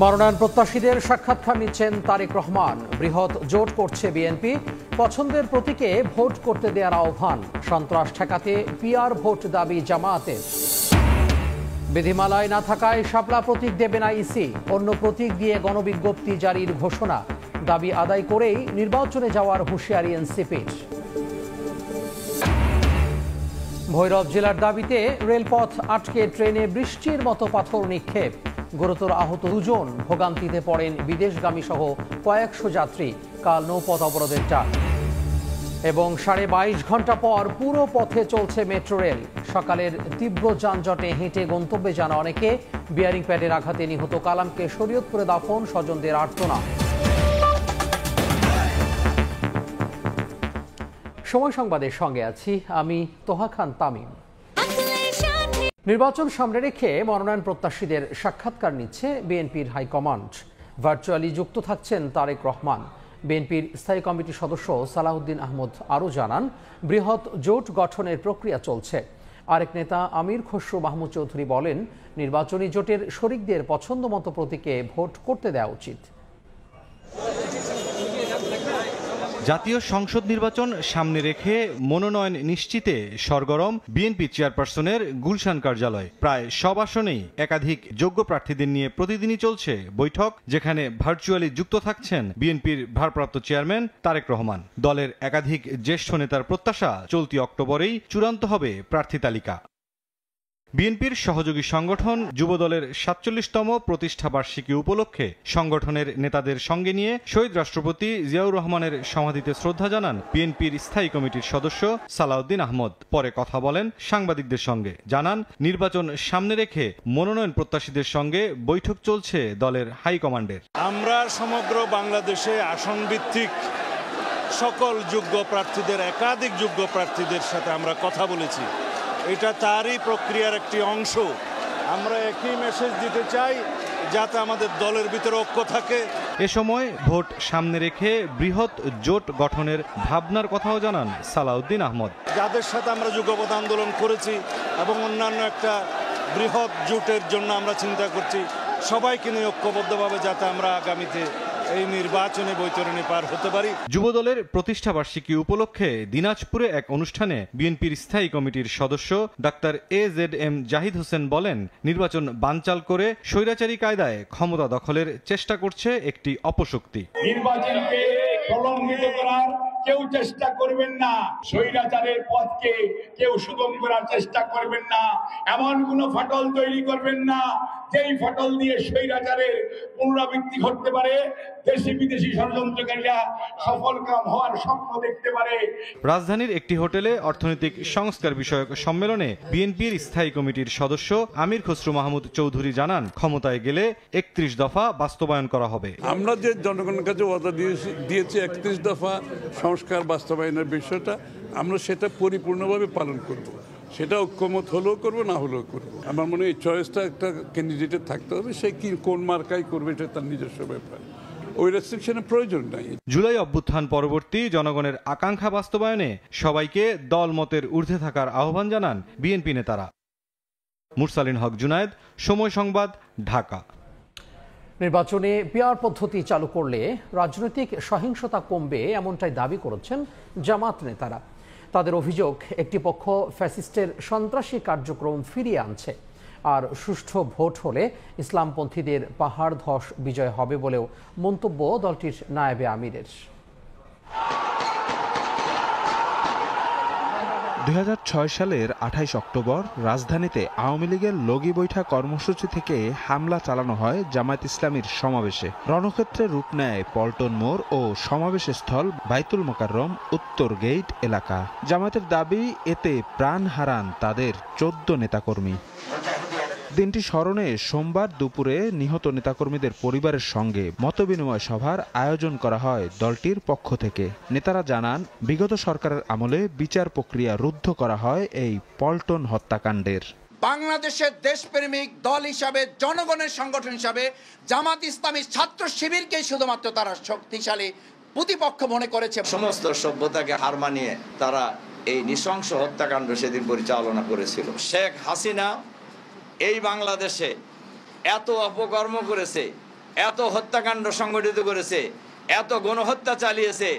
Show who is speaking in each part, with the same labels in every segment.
Speaker 1: মনোনয়ন প্রত্যাশীদের সাক্ষাৎকার নিচ্ছেন তারেক রহমান। বৃহৎ জোট করছে বিএনপি। পছন্দের প্রতীকে ভোট করতে দেওয়ার আহ্বান। সন্ত্রাস ঠেকাতে পিআর ভোট দাবি জামায়াতের। বিধিমালায় না থাকায় শাপলা প্রতীক দেবে না ইসি। অন্য প্রতীক দিয়ে গণবিজ্ঞপ্তি জারির ঘোষণা। দাবি আদায় করেই নির্বাচনে যাওয়ার হুঁশিয়ারি এনসিপির। ভৈরব জেলার দাবিতে রেলপথ আটকে ট্রেনে বৃষ্টির মতো পাথর নিক্ষেপ। গুরুতর আহত দুজন। ভোগান্তিতে পড়েন বিদেশগামী সহ কয়েকশো যাত্রী। কাল নৌপথ অবরোধের ডাক। এবং 22.5 ঘন্টা পর পুরো পথে চলছে মেট্রো রেল। সকালের তীব্র যানজটে হেঁটে গন্তব্যে যান অনেকে। বিয়ারিং প্যাডের আঘাতে নিহত কালামকে শরীয়তপুরে দাফন, স্বজনদের আর্তনা। সময় সংবাদের সঙ্গে আছি আমি তোহা খান তামিম। নির্বাচন সামনে রেখে মনোনয়ন প্রত্যাশীদের সাক্ষাৎকার নিচ্ছে বিএনপির হাইকমান্ড। ভার্চুয়ালি যুক্ত থাকছেন তারেক রহমান। বিএনপির স্থায়ী কমিটির সদস্য সালাউদ্দিন আহমদ আরও জানান, বৃহৎ জোট গঠনের প্রক্রিয়া চলছে। আরেক নেতা আমির খসরু মাহমুদ চৌধুরী বলেন, নির্বাচনী জোটের শরিকদের পছন্দ মতো প্রতীকে ভোট করতে দেওয়া উচিত।
Speaker 2: জাতীয় সংসদ নির্বাচন সামনে রেখে মনোনয়ন নিশ্চিতে সরগরম বিএনপি চেয়ারপারসনের গুলশান কার্যালয়। প্রায় সব আসনেই একাধিক যোগ্য প্রার্থীদের নিয়ে প্রতিদিনই চলছে বৈঠক, যেখানে ভার্চুয়ালি যুক্ত থাকছেন বিএনপির ভারপ্রাপ্ত চেয়ারম্যান তারেক রহমান। দলের একাধিক জ্যেষ্ঠ নেতার প্রত্যাশা, চলতি অক্টোবরেই চূড়ান্ত হবে প্রার্থী তালিকা। বিএনপির সহযোগী সংগঠন যুবদলের ৪৭তম প্রতিষ্ঠা বার্ষিকী উপলক্ষে সংগঠনের নেতাদের সঙ্গে নিয়ে শহীদ রাষ্ট্রপতি জিয়াউর রহমানের সমাধিতে শ্রদ্ধা জানান বিএনপির স্থায়ী কমিটির সদস্য সালাউদ্দিন আহমদ। পরে কথা বলেন সাংবাদিকদের সঙ্গে। জানান, নির্বাচন সামনে রেখে মনোনয়ন প্রত্যাশীদের সঙ্গে বৈঠক চলছে দলের হাইকমান্ডের।
Speaker 3: আমরা সমগ্র বাংলাদেশে আসন ভিত্তিক সকল যোগ্য প্রার্থীদের, একাধিক যোগ্য প্রার্থীদের সাথে আমরা কথা বলেছি। এটা তারই প্রক্রিয়ার একটি অংশ। আমরা একই মেসেজ দিতে চাই যাতে আমাদের দলের ভিতরে ঐক্য থাকে।
Speaker 2: এ সময় ভোট সামনে রেখে বৃহৎ জোট গঠনের ভাবনার কথাও জানান সালাউদ্দিন আহমদ।
Speaker 3: যাদের সাথে আমরা যুগপৎ আন্দোলন করেছি এবং অন্যান্য একটা বৃহৎ জোটের জন্য আমরা চিন্তা করছি, সবাইকে নিয়ে ঐক্যবদ্ধভাবে যাতে আমরা আগামীতে এই নির্বাচনে বৈতরণী পার হতে পারি। যুবদলের
Speaker 2: প্রতিষ্ঠা বার্ষিকী উপলক্ষে দিনাজপুরে এক অনুষ্ঠানে বিএনপির স্থায়ী কমিটির সদস্য ডাক্তার AZM জাহিদ হোসেন বলেন, নির্বাচন বানচাল করে স্বৈরাচারী কায়দায় ক্ষমতা দখলের চেষ্টা করছে একটি অপশক্তি।
Speaker 4: নির্বাচনকে প্রলম্বিত করার কেউ চেষ্টা করবেন না, স্বৈরাচারের পথকে কেউ সুগম করার চেষ্টা করবেন না, এমন কোন ফাটল তৈরি করবেন না যেই ফাটল দিয়ে স্বৈরাচারের পুনরাবৃত্তি ঘটতে পারে, দেশি বিদেশি ষড়যন্ত্রকারীরা সফলকাম হওয়ার স্বপ্ন দেখতে পারে।
Speaker 2: রাজধানীর একটি হোটেলে অর্থনৈতিক সংস্কার বিষয়ক সম্মেলনে বিএনপির স্থায়ী কমিটির সদস্য আমির খসরু মাহমুদ চৌধুরী জানান, ক্ষমতায় গেলে 31 দফা বাস্তবায়ন করা হবে।
Speaker 5: আমরা যে জনগণের কাছে ওয়াদা দিয়েছি 31 দফা সংস্কার বাস্তবায়নের বিষয়টা, আমরা সেটা পরিপূর্ণভাবে পালন করব। সেটা ঐক্যমত হলেও করবো, না হলেও করবো। আমার মনে হয় এই চয়েসটা একটা ক্যান্ডিডেটের থাকতে হবে, সে কি কোন মার্কাই করবে এটা তার নিজস্ব ব্যাপার, ওই রেস্ট্রিকশনের প্রয়োজন নাই।
Speaker 2: জুলাই অভ্যুত্থান পরবর্তী জনগণের আকাঙ্ক্ষা বাস্তবায়নে সবাইকে দল মতের ঊর্ধ্বে থাকার আহ্বান জানান বিএনপি নেতারা। মুরসালিন হক জুনায়েদ, সময় সংবাদ, ঢাকা।
Speaker 1: নির্বাচনে পিআর পদ্ধতি চালু করলে রাজনৈতিক সহিংসতা কমবে, এমনটাই দাবি করেছেন জামাত নেতারা। তাদের অভিযোগ, একটি পক্ষ ফ্যাসিস্টের সন্ত্রাসী কার্যক্রম ফিরিয়ে আনছে। আর সুষ্ঠু ভোট হলে ইসলামপন্থীদের পাহাড় ধস বিজয় হবে বলেও মন্তব্য দলটির নায়েবে আমিরের।
Speaker 6: 2006 সালের 28 অক্টোবর রাজধানীতে আওয়ামী লীগের লগি বৈঠা কর্মসূচি থেকে হামলা চালানো হয় জামায়াত ইসলামীর সমাবেশে। রণক্ষেত্রে রূপ নেয় পল্টন মোড় ও সমাবেশস্থল বাইতুল মোকাররম উত্তর গেইট এলাকা। জামায়াতের দাবি, এতে প্রাণ হারান তাদের 14 নেতাকর্মী। দিনটি স্মরণে সোমবার দুপুরে নিহত নেতাকর্মীদের পরিবারের সঙ্গে মতবিনিময় সভার আয়োজন করা হয় দলটির পক্ষ থেকে। নেতারা জানান, বিগত সরকারের আমলে বিচার প্রক্রিয়া রুদ্ধ করা হয় এই পল্টন হত্যাকাণ্ডের।
Speaker 7: বাংলাদেশের দেশপ্রেমিক দল হিসাবে, জনগণের সংগঠন হিসাবে জামাত ইসলামী ছাত্র শিবিরকে শুধুমাত্র তারা শক্তিশালী প্রতিপক্ষ মনে করেছে।
Speaker 8: সমস্ত সভ্যতাকে হার মানিয়ে তারা এই নৃশংস হত্যাকাণ্ড সেদিন পরিচালনা করেছিল। শেখ হাসিনা এই বাংলাদেশে এত অপকর্ম করেছে এত হত্যাকাণ্ড সংগঠিত করেছে, এত গণহত্যা চালিয়েছে,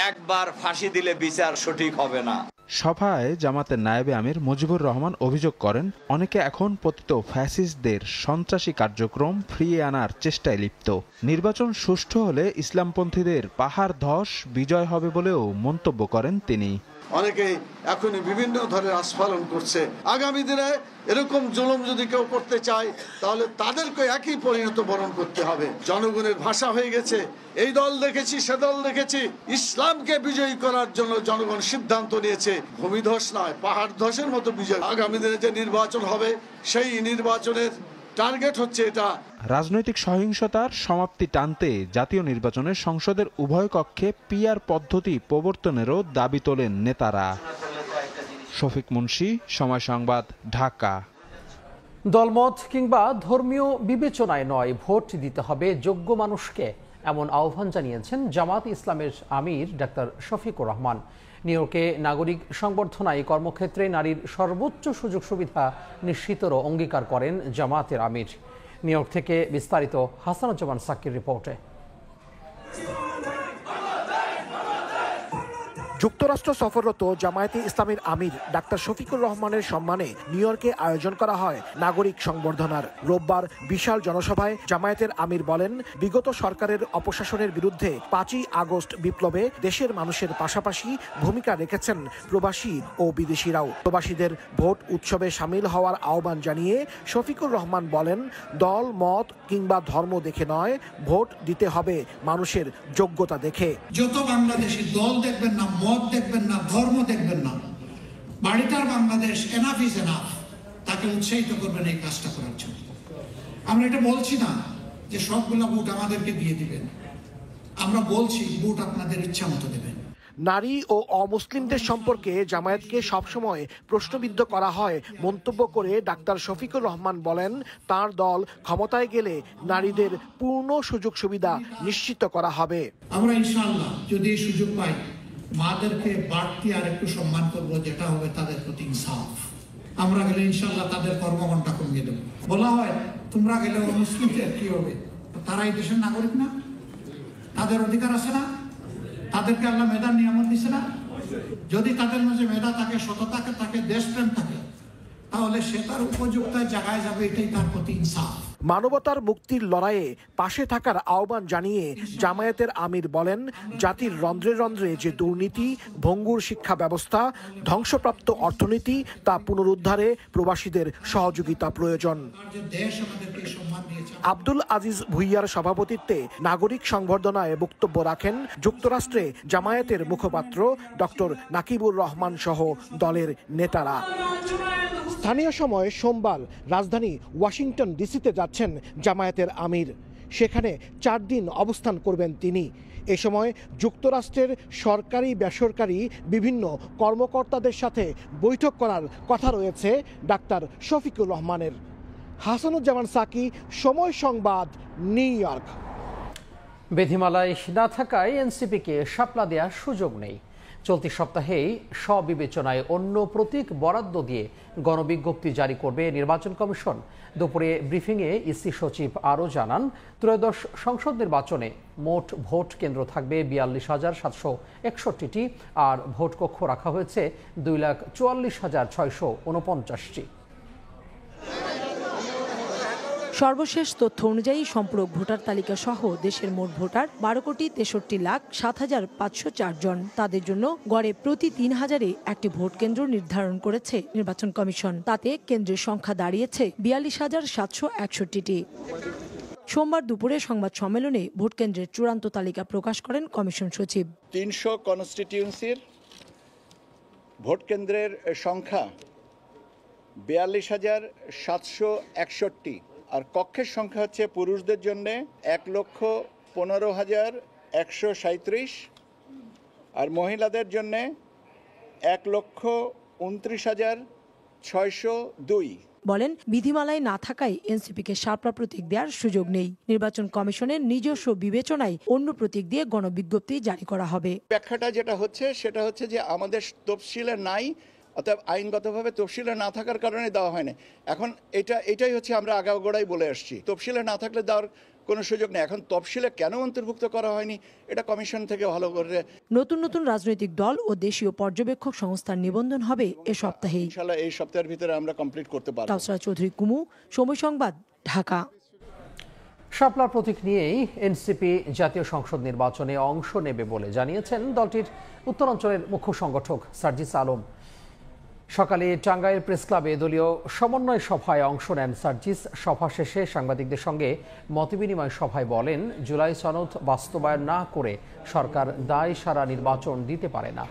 Speaker 8: একবার ফাঁসি দিলে বিচার সঠিক হবে না।
Speaker 6: সভায় জামাতের নায়েবে আমির মুজিবুর রহমান অভিযোগ করেন, অনেকে এখন পতিত ফ্যাসিস্টদের সন্ত্রাসী কার্যক্রম ফিরিয়ে আনার চেষ্টায় লিপ্ত। নির্বাচন সুষ্ঠু হলে ইসলামপন্থীদের পাহাড় ধস বিজয় হবে বলেও মন্তব্য করেন তিনি।
Speaker 9: অনেকেই এখনই বিভিন্ন ধরনের আস্ফালন করছে। আগামী দিনে এরকম জুলুম যদি কেউ করতে চায় তাহলে তাদেরকে একই পরিণত বরণ করতে হবে। জনগণের ভাষা হয়ে গেছে, এই দল দেখেছি সে দল দেখেছি, ইসলামকে বিজয়ী করার জন্য জনগণ সিদ্ধান্ত নিয়েছে। ভূমিধস নয়, পাহাড় ধসের মতো বিজয়। আগামী দিনে যে নির্বাচন হবে সেই নির্বাচনের টার্গেট হচ্ছে এটা।
Speaker 6: রাজনৈতিক সহিংসতার সমাপ্তি টানতে জাতীয় নির্বাচনে সংসদের উভয় কক্ষে পিআর পদ্ধতি প্রবর্তনেরও দাবি তোলেন নেতারা। শফিক মুন্সি, সময় সংবাদ, ঢাকা।
Speaker 1: দলমত কিংবা ধর্মীয় বিবেচনায় নয়, ভোট দিতে হবে যোগ্য মানুষকে, এমন আহ্বান জানিয়েছেন জামাত ইসলামের আমির ডাক্তার শফিকুর রহমান। নিউ ইয়র্কে নাগরিক সংবর্ধনায় কর্মক্ষেত্রে নারীর সর্বোচ্চ সুযোগ সুবিধা নিশ্চিতেরও অঙ্গীকার করেন জামাতের আমির। নিউ ইয়র্ক থেকে বিস্তারিত হাসানুজ্জামান সাকির রিপোর্টে।
Speaker 10: যুক্তরাষ্ট্র সফররত জামায়াতে ইসলামের আমির ডাক্তার শফিকুর রহমানের সম্মানে নিউ ইয়র্কে আয়োজন করা হয় নাগরিক সংবর্ধনার। রোববার বিশাল জনসভায় জামায়াতের আমির বলেন, বিগত সরকারের অপশাসনের বিরুদ্ধে 5ই আগস্ট বিপ্লবে দেশের মানুষের পাশাপাশি ভূমিকা রেখেছেন প্রবাসী ও বিদেশিরাও। প্রবাসীদের ভোট উৎসবে সামিল হওয়ার আহ্বান জানিয়ে শফিকুর রহমান বলেন, দল মত কিংবা ধর্ম দেখে নয়, ভোট দিতে হবে মানুষের যোগ্যতা দেখে।
Speaker 11: যত বাংলাদেশি দল দেখবেন না, মত দেখবেন না, ধর্ম দেখবেন না, বাড়িটার বাংলাদেশ এনাফ ইজ এনাফ, তাকে উৎসাহিত করবেন এই কাজটা করার জন্য। আমরা এটা বলছি না যে সবগুলা ভোট আমাদেরকে দিয়ে দিবেন, আমরা বলছি ভোট আপনাদের ইচ্ছা মতো দেবেন।
Speaker 10: নারী ও অমুসলিমদের সম্পর্কে জামায়াতকে সবসময় প্রশ্নবিদ্ধ করা হয় মন্তব্য করে ডাক্তার শফিকুর রহমান বলেন, তার দল ক্ষমতায় গেলে নারীদের পূর্ণ সুযোগ সুবিধা নিশ্চিত করা হবে।
Speaker 11: আমরা ইনশাআল্লাহ যদি এই সুযোগ পাই, মাদেরকে বাড়তি আর একটু সম্মান করব, যেটা হবে তাদের প্রতি ইনসাফ। আমরা গেলে ইনশাআল্লাহ তাদের কর্মঘণ্টা কমিয়ে দেব। বলা হয় তোমরা গেলে মুসলিমদের কি হবে? তারা এই দেশের নাগরিক না? তাদের অধিকার আছে না? তাদেরকে আল্লাহ মেধার নিয়ামত দিছে না? যদি তাদের মাঝে মেধা থাকে, সততা থাকে, দেশপ্রেম থাকে, তাহলে সে তার উপযুক্ত জায়গায় যাবে, এটাই তার প্রতি ইনসাফ।
Speaker 10: মানবতার মুক্তির লড়াইয়ে পাশে থাকার আহ্বান জানিয়ে জামায়াতের আমির বলেন, জাতির রন্ধ্রে রন্ধ্রে যে দুর্নীতি, ভঙ্গুর শিক্ষা ব্যবস্থা, ধ্বংসপ্রাপ্ত অর্থনীতি, তা পুনরুদ্ধারে প্রবাসীদের সহযোগিতা প্রয়োজন। আব্দুল আজিজ ভুইয়ার সভাপতিত্বে নাগরিক সংবর্ধনায় বক্তব্য রাখেন যুক্তরাষ্ট্রে জামায়াতের মুখপাত্র ডক্টর নাকিবুর রহমান সহ দলের নেতারা। স্থানীয় সময় সোমবার রাজধানী ওয়াশিংটন ডিসিতে যাচ্ছেন জামায়াতের আমির। সেখানে 4 দিন অবস্থান করবেন তিনি। এ সময় যুক্তরাষ্ট্রের সরকারি বেসরকারি বিভিন্ন কর্মকর্তাদের সাথে বৈঠক করার কথা রয়েছে ডাক্তার শফিকুর রহমানের। হাসানুজ্জামান সাকি, সময় সংবাদ, নিউ ইয়র্ক।
Speaker 1: বিধিমালায় না থাকায় এনসিপিকে শাপলা দেওয়ার সুযোগ নেই। চলতি সপ্তাহেই স্ববিবেচনায় অন্য প্রতীক বরাদ্দ দিয়ে গণবিজ্ঞপ্তি জারি করবে নির্বাচন কমিশন। দুপুরে ব্রিফিংয়ে ইসি সচিব আরও জানান, ত্রয়োদশ সংসদ নির্বাচনে মোট ভোট কেন্দ্র থাকবে 42,761টি, আর ভোট কক্ষ রাখা হয়েছে 2,44,649টি।
Speaker 12: সর্বশেষ তথ্য অনুযায়ী সম্পূরক ভোটার তালিকা সহ দেশের মোট ভোটার 12,63,07,504 জন। তাদের জন্য গড়ে প্রতি 3,000-এ একটি ভোট কেন্দ্র নির্ধারণ করেছে নির্বাচন কমিশন। তাতে কেন্দ্রের সংখ্যা দাঁড়িয়েছে 42,761টি। সোমবার দুপুরে সংবাদ সম্মেলনে ভোট কেন্দ্রের চূড়ান্ত তালিকা প্রকাশ করেন কমিশন সচিব।
Speaker 13: 300 কনস্টিটিউয়েন্সির ভোট কেন্দ্রের সংখ্যা 42,761, আর কক্ষের সংখ্যা হচ্ছে পুরুষদের জন্য 1,15,137, আর মহিলাদের জন্য 1,29,602।
Speaker 12: বলেন, বিধিমালায় না থাকায় এনসিপিকে শাপলা প্রতীক দেওয়ার সুযোগ নেই। নির্বাচন কমিশনের নিজস্ব বিবেচনায় অন্য প্রতীক দিয়ে গণবিজ্ঞপ্তি জারি করা হবে।
Speaker 13: ব্যাখ্যাটা যেটা হচ্ছে সেটা হচ্ছে যে আমাদের তফসিলে নাই, অর্থাৎ আইনগতভাবে তফসিলে না থাকার কারণে দেওয়া হয় না। এখন এটাই হচ্ছে আমরা আগাগোড়াই বলে আসছি, তফসিলে না থাকলে দেওয়ার কোনো সুযোগ নেই। এখন তফসিলে কেন অন্তর্ভুক্ত করা হয়নি এটা কমিশন থেকে ভালো করে।
Speaker 12: নতুন নতুন রাজনৈতিক দল ও দেশীয় পর্যবেক্ষক সংস্থার নিবন্ধন হবে এ সপ্তাহে।
Speaker 13: ইনশাআল্লাহ এই সপ্তাহের ভিতরে আমরা কমপ্লিট করতে পারব।
Speaker 12: কাউসারা চৌধুরী কুমু, সময় সংবাদ, ঢাকা।
Speaker 1: শাপলার প্রতীক নিয়েই এনসিপি জাতীয় সংসদ নির্বাচনে অংশ নেবে বলে জানিয়েছেন দলটির উত্তরাঞ্চলের মুখ্য সংগঠক সার্জিস আলম। সকালে টাঙ্গাইল প্রেস ক্লাবে দলীয় সমন্বয় সভায় অংশ নেন সার্জিস। সভা শেষে সাংবাদিকদের সঙ্গে মতবিনিময় সভায় বলেন, জুলাই সনদ বাস্তবায়ন না করে সরকার দায় সারা নির্বাচন দিতে পারে না।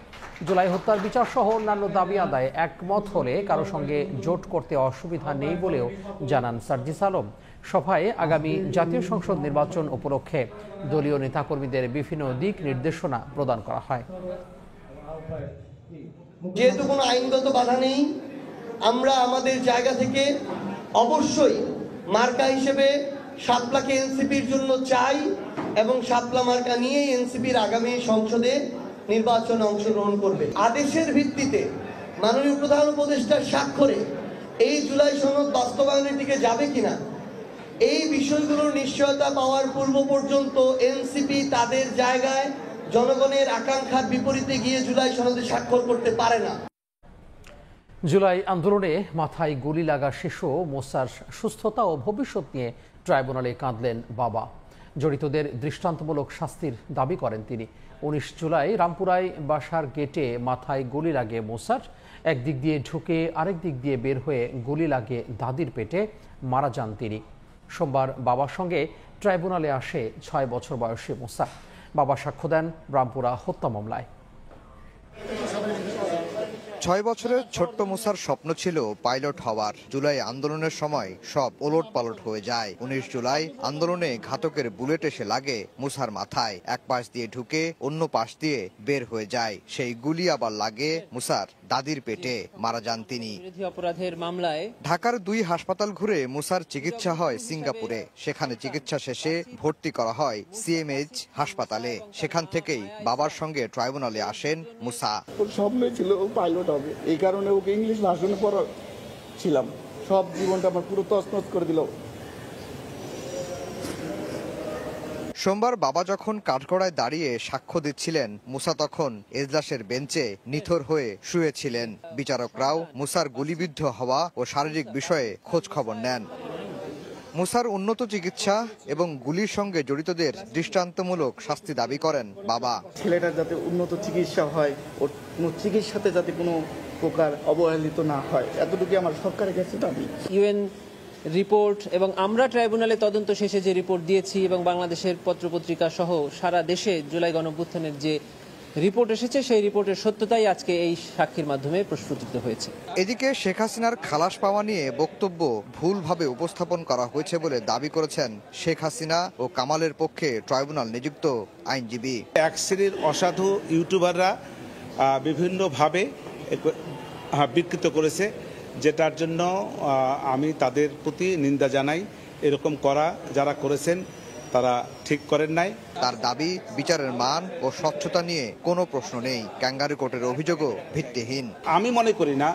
Speaker 1: জুলাই হত্যার বিচার সহ অন্যান্য দাবি আদায়ে একমত হলে কারো সঙ্গে জোট করতে অসুবিধা নেই বলেও জানান সার্জিস আলম। সভায় আগামী জাতীয় সংসদ নির্বাচন উপলক্ষে দলীয় নেতাকর্মীদের বিভিন্ন দিক নির্দেশনা প্রদান করা হয়।
Speaker 14: যেহেতু কোনো আইনগত বাধা নেই, আমরা আমাদের জায়গা থেকে অবশ্যই মার্কা হিসেবে শাপলাকে এনসিপির জন্য চাই এবং শাপলা মার্কা নিয়ে এনসিপির আগামী সংসদে নির্বাচনে অংশগ্রহণ করবে। আদেশের ভিত্তিতে মাননীয় প্রধান উপদেষ্টার স্বাক্ষরে এই জুলাই সনদ বাস্তবায়নের দিকে যাবে কিনা এই বিষয়গুলোর নিশ্চয়তা পাওয়ার পূর্ব পর্যন্ত এনসিপি তাদের জায়গায় জনগণের আকাঙ্ক্ষার বিপরীতে গিয়ে জুলাই সনদে স্বাক্ষর করতে পারে না।
Speaker 1: জুলাই আন্দোলনে মাথায় গুলি লাগা শিশু মোসার সুস্থতা ও ভবিষ্যৎ নিয়ে ট্রাইব্যুনালে কাঁদলেন বাবা। জড়িতদের দৃষ্টান্তমূলক শাস্তির দাবি করেন তিনি। 19 জুলাই রামপুরায় বাসার গেটে মাথায় গুলি লাগে মোসার। একদিক দিয়ে ঢুকে আরেক দিক দিয়ে বের হয়ে গুলি লাগে দাদির পেটে, মারা যান তিনি। সোমবার বাবার সঙ্গে ট্রাইব্যুনালে আসে 6 বছর বয়সী মোসা। বাবা সাক্ষ্য দেন রামপুরা হত্যা মামলায়।
Speaker 15: 6 বছরের ছোট্ট মুসার স্বপ্ন ছিল পাইলট হওয়ার। জুলাই আন্দোলনের সময় সব ওলট পালট হয়ে যায়। 19 জুলাই আন্দোলনে ঘাতকের বুলেট এসে লাগে মুসার মাথায়। এক পাশ দিয়ে ঢুকে অন্য পাশ দিয়ে বের হয়ে যায়। সেই গুলি আবার লাগে মুসার দাদির পেটে, মারা যান তিনি।
Speaker 16: অপরাধের মামলায়
Speaker 15: ঢাকার 2 হাসপাতাল ঘুরে মুসার চিকিৎসা হয় সিঙ্গাপুরে। সেখানে চিকিৎসা শেষে ভর্তি করা হয় সিএমএইচ হাসপাতালে। সেখান থেকেই বাবার সঙ্গে ট্রাইব্যুনালে আসেন মুসা।
Speaker 17: স্বপ্ন ছিল পাইলট হবে, এই কারণে ওকে ইংলিশ ভাষণে পড়া ছিলাম। সব জীবনটা আমার পুরো তছনছ করে দিল।
Speaker 15: সোমবার বাবা যখন কাঠগড়ায় দাঁড়িয়ে সাক্ষ্য দিচ্ছিলেন, মুসা তখন এজলাসের বেঞ্চে নিথর হয়ে শুয়েছিলেন। বিচারকরাও মুসার গুলিবিদ্ধ হওয়া ও শারীরিক বিষয়ে খোঁজ খবর নেন। মুসার উন্নত চিকিৎসা এবং গুলির সঙ্গে জড়িতদের দৃষ্টান্তমূলক শাস্তি দাবি করেন বাবা।
Speaker 17: ছেলেটার যাতে উন্নত চিকিৎসা হয়, ওর কোনো চিকিৎসাতে যাতে কোনো প্রকার অবহেলিত না হয়, এতটুকু আমার সরকারের কাছে দাবি।
Speaker 16: ইউএন রিপোর্ট এবং আমরা ট্রাইব্যুনালে তদন্ত শেষে যে রিপোর্ট দিয়েছি এবং বাংলাদেশের পত্রপত্রিকা সহ সারা দেশে জুলাই গণঅভ্যুত্থানের যে রিপোর্ট এসেছে সেই রিপোর্টের সত্যতাই আজকে এই সাক্ষীর মাধ্যমে প্রস্ফুটিত হয়েছে।
Speaker 15: এদিকে শেখ হাসিনার খালাস পাওয়া নিয়ে বক্তব্য ভুলভাবে উপস্থাপন করা হয়েছে বলে দাবি করেছেন শেখ হাসিনা ও কামালের পক্ষে ট্রাইব্যুনাল নিযুক্ত আইনজীবী।
Speaker 18: এক শ্রেণীর অসাধু ইউটিউবাররা বিভিন্নভাবে বিকৃত করেছে, যেটার জন্য আমি তাদের প্রতি নিন্দা জানাই। এরকম করা যারা করেছেন তারা ঠিক করেন নাই।
Speaker 15: তার দাবি, বিচারের মান ও স্বচ্ছতা নিয়ে কোনো প্রশ্ন নেই। ক্যাঙ্গারু কোর্টের অভিযোগও ভিত্তিহীন।
Speaker 18: আমি মনে করি না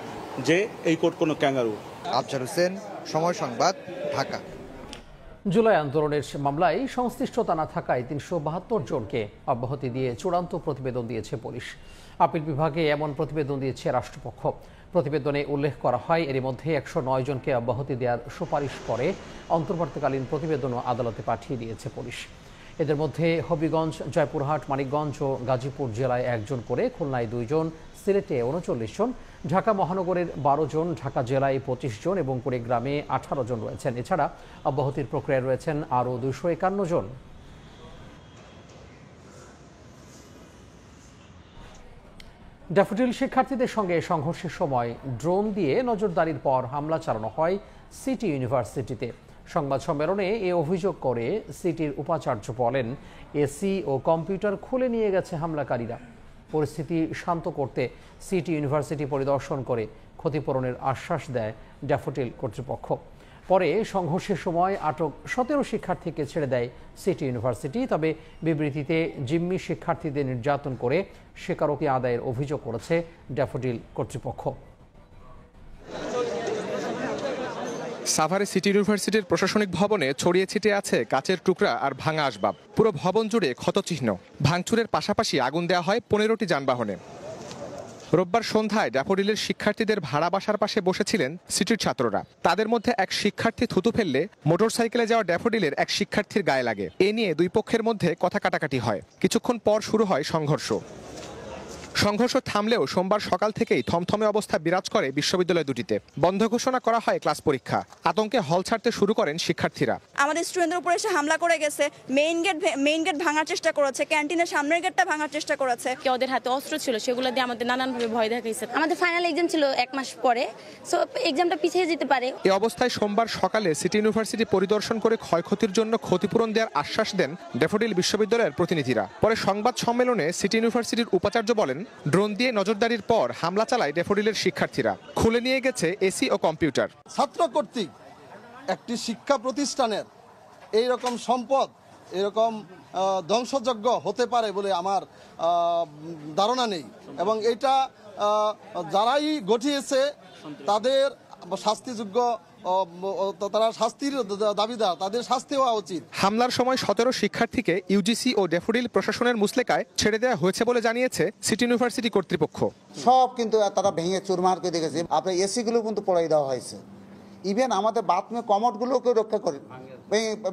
Speaker 18: যে এই কোর্ট কোনো ক্যাঙ্গারু।
Speaker 15: আফজাল হোসেন, সময় সংবাদ, ঢাকা।
Speaker 1: জুলাই আন্দোলনের মামলায় সংশ্লিষ্টতা না থাকায় 372 জনকে অব্যাহতি দিয়ে চূড়ান্ত প্রতিবেদন দিয়েছে পুলিশ। আপিল বিভাগে এমন প্রতিবেদন দিয়েছে রাষ্ট্রপক্ষ। প্রতিবেদনে উল্লেখ করা হয়, এর মধ্যে 109 জনকে অব্যাহতি দেওয়ার সুপারিশ করে অন্তর্বর্তীকালীন প্রতিবেদনও আদালতে পাঠিয়ে দিয়েছে পুলিশ। এদের মধ্যে হবিগঞ্জ, জয়পুরহাট, মানিকগঞ্জ ও গাজীপুর জেলায় 1 জন করে, খুলনায় 2 জন, সিলেটে 39 জন, ঢাকা মহানগরের 12 জন, ঢাকা জেলায় 25 জন এবং কুড়িগ্রামে 18 জন রয়েছেন। এছাড়া অব্যাহতির প্রক্রিয়ায় রয়েছেন আরও 251 জন। ড্যাফোডিল শিক্ষার্থীদের সঙ্গে সংঘর্ষের সময় ড্রোন দিয়ে নজরদারির পর হামলা চালানো হয় সিটি ইউনিভার্সিটিতে। সংবাদ সম্মেলনে এ অভিযোগ করে সিটির উপাচার্য বলেন, এসি ও কম্পিউটার খুলে নিয়ে গেছে হামলাকারীরা। পরিস্থিতি শান্ত করতে সিটি ইউনিভার্সিটি পরিদর্শন করে ক্ষতিপূরণের আশ্বাস দেয় ড্যাফোডিল কর্তৃপক্ষ। পরে সংঘর্ষের সময় আটক 17 শিক্ষার্থীকে ছেড়ে দেয় সিটি ইউনিভার্সিটি। তবে বিবৃতিতে জিম্মি শিক্ষার্থীদের নির্যাতন করে স্বীকারোক্তি আদায়ের অভিযোগ করেছে ড্যাফোডিল কর্তৃপক্ষ।
Speaker 19: সাভারে সিটি ইউনিভার্সিটির প্রশাসনিক ভবনে ছড়িয়ে ছিটিয়ে আছে কাচের টুকরা আর ভাঙা আসবাব। পুরো ভবন জুড়ে ক্ষতচিহ্ন। ভাঙচুরের পাশাপাশি আগুন দেওয়া হয় 15টি যানবাহনে। রোববার সন্ধ্যায় ড্যাফোডিলের শিক্ষার্থীদের ভাড়া বাসার পাশে বসেছিলেন সিটির ছাত্ররা। তাদের মধ্যে এক শিক্ষার্থী থুতু ফেললে মোটরসাইকেলে যাওয়া ড্যাফোডিলের এক শিক্ষার্থীর গায়ে লাগে। এ নিয়ে দুই পক্ষের মধ্যে কথা কাটাকাটি হয়। কিছুক্ষণ পর শুরু হয় সংঘর্ষ। সংঘর্ষ থামলেও সোমবার সকাল থেকেই থমথমে অবস্থা বিরাজ করে বিশ্ববিদ্যালয় দুটিতে। বন্ধ ঘোষণা করা হয় ক্লাস পরীক্ষা। আতঙ্কে হল ছাড়তে শুরু করেন শিক্ষার্থীরা।
Speaker 20: আমাদের স্টুডেন্টদের উপরে এসে হামলা করে গেছে, মেইন গেট ভাঙার চেষ্টা করেছে, ক্যান্টিনের সামনের গেটটা ভাঙার চেষ্টা করেছে।
Speaker 21: ওদের হাতে অস্ত্র ছিল, সেগুলো দিয়ে আমাদের নানানভাবে ভয় দেখাইছে। আমাদের ফাইনাল এক্সাম ছিল 1 মাস পরে, সো এক্সামটা পিছিয়ে যেতে পারে।
Speaker 19: এই অবস্থায় সোমবার সকালে সিটি ইউনিভার্সিটি পরিদর্শন করে ক্ষয়ক্ষতির জন্য ক্ষতিপূরণ দেওয়ার আশ্বাস দেন ড্যাফোডিল বিশ্ববিদ্যালয়ের প্রতিনিধিরা। পরে সংবাদ সম্মেলনে সিটি ইউনিভার্সিটির উপাচার্য বলেন, ড্রোন দিয়ে নজরদারির পর হামলা চালায় ড্যাফোডিলের শিক্ষার্থীরা। খুলে নিয়ে গেছে এসি ও কম্পিউটার।
Speaker 9: ছাত্র কর্তৃক একটি শিক্ষা প্রতিষ্ঠানের এইরকম সম্পদ এরকম ধ্বংসযজ্ঞ হতে পারে বলে আমার ধারণা নেই, এবং এটা যারাই ঘটিয়েছে তাদের শাস্তিযোগ্য, তারা শাস্তির দাবিদার, তাদের শাস্তি হওয়া উচিত।
Speaker 19: হামলার সময় 17 শিক্ষার্থীকে ইউজিসি ও ড্যাফোডিল প্রশাসনের মুসলেকায় ছেড়ে দেওয়া হয়েছে বলে জানিয়েছে সিটি ইউনিভার্সিটি কর্তৃপক্ষ।
Speaker 22: সব কিন্তু তারা ভেঙে চুরমার করে দেখেছে। আপনার এসিগুলো কিন্তু পড়াই দেওয়া হয়েছে, ইভেন আমাদের বাথরুমের কমোডগুলোকে রক্ষা করে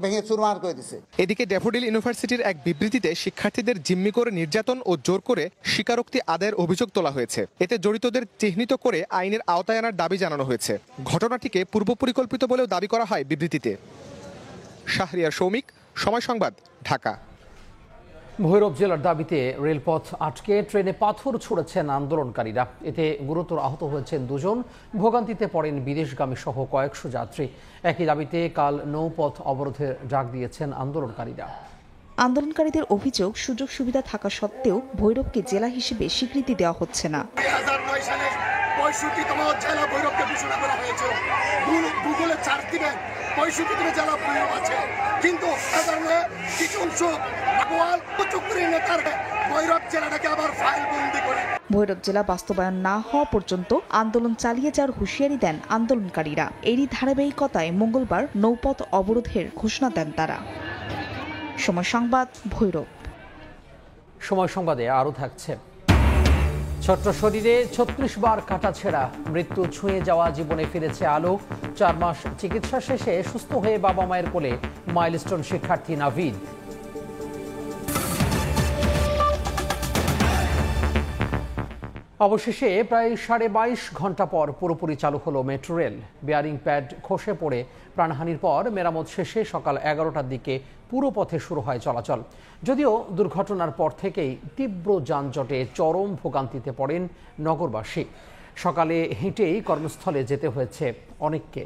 Speaker 22: ভেঙে চুরমার করে দিছে।
Speaker 19: এদিকে ড্যাফোডিল ইউনিভার্সিটির এক বিবৃতিতে শিক্ষার্থীদের জিম্মি করে নির্যাতন ও জোর করে স্বীকারোক্তি আদায়ের অভিযোগ তোলা হয়েছে। এতে জড়িতদের চিহ্নিত করে আইনের আওতায় আনার দাবি জানানো হয়েছে। ঘটনাটিকে পূর্ব পরিকল্পিত বলেও দাবি করা হয় বিবৃতিতে। শাহরিয়ার সৌমিক, সময় সংবাদ, ঢাকা।
Speaker 1: ভৈরব জেলার দাবিতে রেলপথ আটকে ট্রেনে পাথর ছুঁড়েছেন আন্দোলনকারীরা। এতে গুরুতর আহত হয়েছেন 2 জন। ভোগান্তিতে পড়েন বিদেশগামী সহ কয়েকশো যাত্রী। একই দাবিতে কাল নৌপথ অবরোধের ডাক দিয়েছেন আন্দোলনকারীরা।
Speaker 23: আন্দোলনকারীদের অভিযোগ, সুযোগ সুবিধা থাকা সত্ত্বেও ভৈরবকে জেলা হিসেবে স্বীকৃতি দেওয়া হচ্ছে না।
Speaker 24: 2009 সালে 65তম জেলা ভৈরবকে ঘোষণা করা হয়েছিল। গুগলে চার্জ দিবেন 65তম জেলা ভৈরব আছে, কিন্তু কিছু অংশ ভৈরব জেলাটাকে আবার ফাইল বন্দি করে।
Speaker 23: ভৈরব জেলা বাস্তবায়ন না হওয়া পর্যন্ত আন্দোলন চালিয়ে যাওয়ার হুঁশিয়ারি দেন আন্দোলনকারীরা। এরই ধারাবাহিকতায় মঙ্গলবার নৌপথ অবরোধের ঘোষণা দেন তারা। সময় সংবাদ, ভৈরব।
Speaker 1: সময় সংবাদে আরও থাকছে। ছোট্ট শরীরে 36 বার কাটাছেঁড়া, মৃত্যু ছুঁয়ে যাওয়া জীবনে ফিরেছে আলো। 4 মাস চিকিৎসা শেষে সুস্থ হয়ে বাবা মায়ের কোলে মাইলস্টোন শিক্ষার্থী নাভিদ। অবশেষে প্রায় 22.5 ঘন্টা পর পুরোপুরি চালু হলো মেট্রো রেল। বেয়ারিং প্যাড খসে পড়ে প্রাণহানির পর মেরামত শেষে সকাল 11টার দিকে পুরো পথে শুরু হয় চলাচল। যদিও দুর্ঘটনার পর থেকেই তীব্র যানজটে চরম ভোগান্তিতে পড়েন নগরবাসী। সকালে হেঁটেই কর্মস্থলে যেতে হয়েছে অনেককে।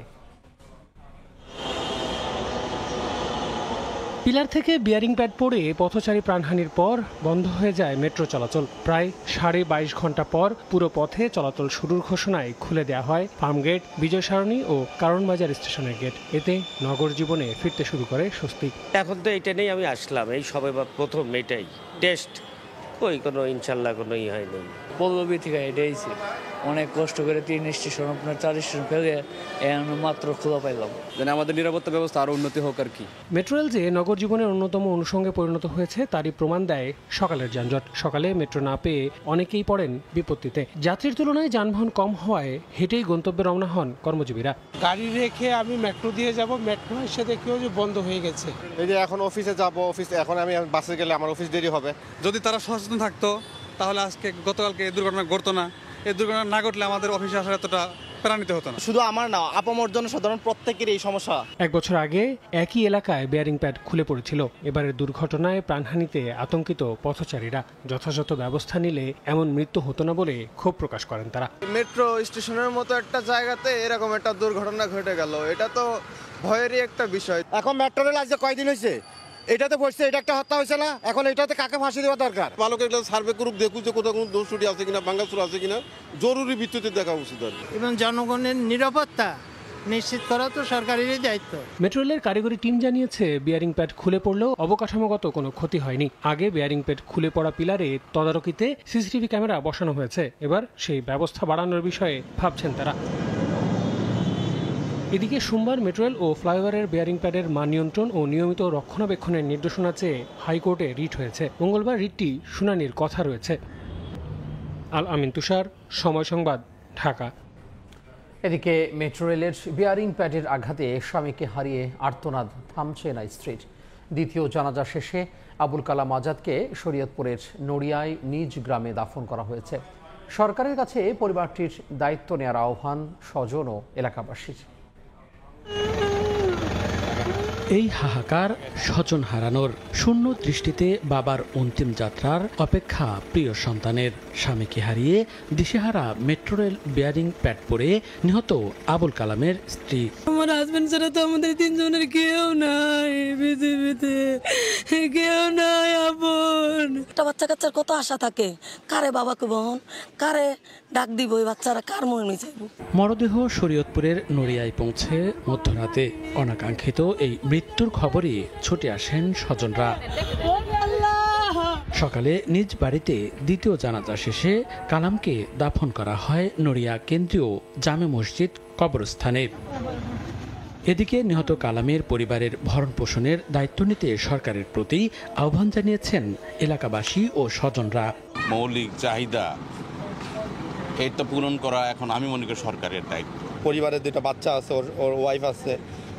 Speaker 25: পিলার থেকে বিয়ারিং প্যাড পড়ে পথচারী প্রাণহানির পর বন্ধ হয়ে যায় মেট্রো চলাচল। প্রায় 22.5 ঘন্টা পর পুরো পথে চলাচল শুরুর ঘোষণায় খুলে দেওয়া হয় ফার্মগেট, বিজয় সারণী ও কারণবাজার স্টেশনের গেট। এতে নগর জীবনে ফিরতে শুরু করে স্বস্তি।
Speaker 26: এখন তো এটা নেই, আমি আসলাম এই সবে প্রথম এটাই টেস্ট, ওই কোনো ইনশাল্লাহ কোনো হয়নি।
Speaker 27: পল্লবী থেকে এটাই অনেক কষ্ট করে 3 স্টেশন আপনার 4 স্টেশন ফেলে মাত্র খোলা পাইলাম।
Speaker 28: আমাদের নিরাপত্তা ব্যবস্থা আরো উন্নতি হোক আর কি।
Speaker 25: মেট্রো রেল যে নগর জীবনের অন্যতম অনুষঙ্গে পরিণত হয়েছে তারই প্রমাণ দেয় সকালের যানজট। সকালে মেট্রো না পেয়ে অনেকেই পড়েন বিপত্তিতে। যাত্রীর তুলনায় যানবাহন কম হওয়ায় হেঁটেই গন্তব্যে রওনা হন কর্মজীবীরা।
Speaker 29: গাড়ি রেখে আমি মেট্রো দিয়ে যাব, মেট্রো এসে দেখেও যে বন্ধ হয়ে গেছে।
Speaker 28: এই যে এখন অফিসে যাব, এখন আমি বাসে গেলে আমার অফিস দেরি হবে। যদি তারা সচেতন থাকতো তাহলে আজকে গতকালকে এই দুর্ঘটনা ঘটতো না। এই দুর্ঘটনা না ঘটলে আমাদের অফিসে আসার এতটা প্রাণিত হতো না। শুধু আমার না, আপামর জনসাধারণ প্রত্যেকের এই সমস্যা।
Speaker 25: 1 বছর আগে একই এলাকায় বেয়ারিং প্যাড খুলে পড়েছিল। এবারের দুর্ঘটনায় প্রাণহানিতে আতঙ্কিত পথচারীরা। যথাযথ ব্যবস্থা নিলে এমন মৃত্যু হতো না বলে ক্ষোভ প্রকাশ করেন তারা।
Speaker 28: মেট্রো স্টেশনের মতো একটা জায়গাতে এরকম একটা দুর্ঘটনা ঘটে গেল, এটা তো ভয়েরই একটা বিষয়।
Speaker 29: এখন মেট্রো রেল আজকে কয়দিন হয়েছে, এটাতে বসছে, এটা একটা হত্যা হয়েছে না? এখন এটাতে কাকে ফাঁসি দেওয়া দরকার?
Speaker 28: ভালো করে সার্ভে করুক, দেখুক যে কোথাও কোনো দোষ ত্রুটি আছে কিনা, ভাঙাচুর আছে কিনা, জরুরি ভিত্তিতে দেখা উচিত আর কি।
Speaker 30: এবং জনগণের নিরাপত্তা নিশ্চিত করা তো সরকারেরই দায়িত্ব।
Speaker 25: মেট্রো রেলের কারিগরি টিম জানিয়েছে বিয়ারিং প্যাড খুলে পড়লেও অবকাঠামোগত কোনো ক্ষতি হয়নি। আগে বিয়ারিং প্যাড খুলে পড়া পিলারে তদারকিতে সিসিটিভি ক্যামেরা বসানো হয়েছে। এবার সেই ব্যবস্থা বাড়ানোর বিষয়ে ভাবছেন তারা। এদিকে সোমবার মেট্রো রেল ও ফ্লাইওভারের বেয়ারিং প্যাডের মান নিয়ন্ত্রণ ও নিয়মিত রক্ষণাবেক্ষণের নির্দেশনা চেয়ে হাইকোর্টে রিট হয়েছে। মঙ্গলবার রিটটি শুনানির কথা রয়েছে। আল আমিন তুষার, সময় সংবাদ, ঢাকা।
Speaker 1: এদিকে মেট্রো রেলের বেয়ারিং প্যাডের আঘাতে স্বামীকে হারিয়ে আর্তনাদ থামছে না স্ত্রীর। দ্বিতীয় জানাজা শেষে আবুল কালাম আজাদকে শরীয়তপুরের নড়িয়ায় নিজ গ্রামে দাফন করা হয়েছে। সরকারের কাছে পরিবারটির দায়িত্ব নেওয়ার আহ্বান স্বজন ও এলাকাবাসীর।
Speaker 2: এই হাহাকার স্বজন হারানোর, শূন্য দৃষ্টিতে বাবার অন্তিম যাত্রার অপেক্ষা প্রিয় সন্তানের। স্বামীকে হারিয়ে দিশেহারা মেট্রো রেল বেয়ারিং প্যাড পরে নিহত আবুল কালামের স্ত্রী।
Speaker 3: আমার হাজবেন্ড ছাড়া তো আমাদের তিনজনের কেউ নাই পৃথিবীতে, কেউ নাই আপন।
Speaker 4: একটা বাচ্চা কাচ্চার কত আশা থাকে, কারে বাবাকে বহন, কারে ডাক দিব, এই বাচ্চারা কার মনে চাইব।
Speaker 2: মরদেহ শরীয়তপুরের নড়িয়ায় পৌঁছে মধ্যরাতে। অনাকাঙ্ক্ষিত এই মৃত্যুর খবরে ছুটে আসেন স্বজনরা। সকালে নিজ বাড়িতে দ্বিতীয় জানাজা শেষে কালামকে দাফন করা হয় নড়িয়া কেন্দ্রীয় জামে মসজিদ কবরস্থানে। এদিকে নিহত কালামের পরিবারের ভরণ পোষণের দায়িত্ব নিতে সরকারের প্রতি আহ্বান জানিয়েছেন এলাকাবাসী ও স্বজনরা।
Speaker 5: মৌলিক চাহিদা এটা পূরণ করা এখন আমি মনে করি সরকারের দায়িত্ব।
Speaker 29: পরিবারের দুটো বাচ্চা আছে, ওর ওয়াইফ আছে,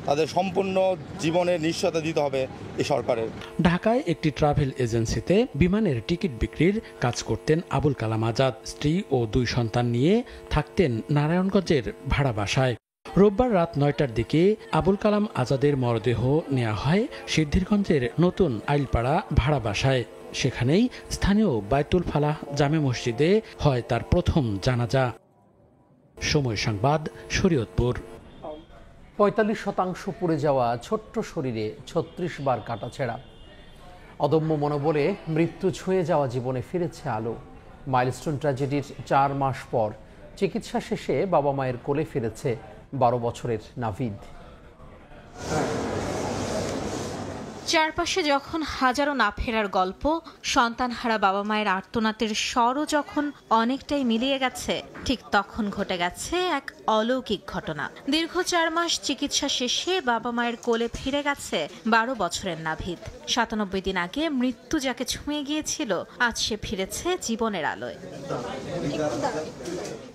Speaker 29: তাদের সম্পূর্ণ জীবনের নিশ্চয়তা দিতে হবে এই সরকারের।
Speaker 2: ঢাকায় একটি ট্রাভেল এজেন্সিতে বিমানের টিকিট বিক্রির কাজ করতেন আবুল কালাম আজাদ। স্ত্রী ও 2 সন্তান নিয়ে থাকতেন নারায়ণগঞ্জের ভাড়া বাসায়। রোববার রাত 9টার দিকে আবুল কালাম আজাদের মরদেহ নেওয়া হয় সিদ্ধিরগঞ্জের নতুন আইলপাড়া ভাড়া বাসায়। সেখানেই স্থানীয় বাইতুল ফালাহ জামে মসজিদে হয় তার প্রথম জানাজা। সময় সংবাদ, শরীয়তপুর।
Speaker 1: 45% পুড়ে যাওয়া ছোট্ট শরীরে 36 বার কাটাছেঁড়া। অদম্য মনোবলে মৃত্যু ছুঁয়ে যাওয়া জীবনে ফিরেছে আলো। মাইলস্টোন ট্র্যাজেডির 4 মাস পর চিকিৎসা শেষে বাবা মায়ের কোলে ফিরেছে 12 বছরের নাভিদ।
Speaker 6: চারপাশে যখন হাজারো না ফেরার গল্প, সন্তানহারা বাবা মায়ের আর্তনাদের স্বরও যখন অনেকটাই মিলিয়ে গেছে, ঠিক তখন ঘটে গেছে এক অলৌকিক ঘটনা। দীর্ঘ 4 মাস চিকিৎসা শেষে বাবা মায়ের কোলে ফিরে গেছে 12 বছরের নাভিদ। 97 দিন আগে মৃত্যু যাকে ছুঁয়ে গিয়েছিল, আজ সে ফিরেছে জীবনের আলোয়।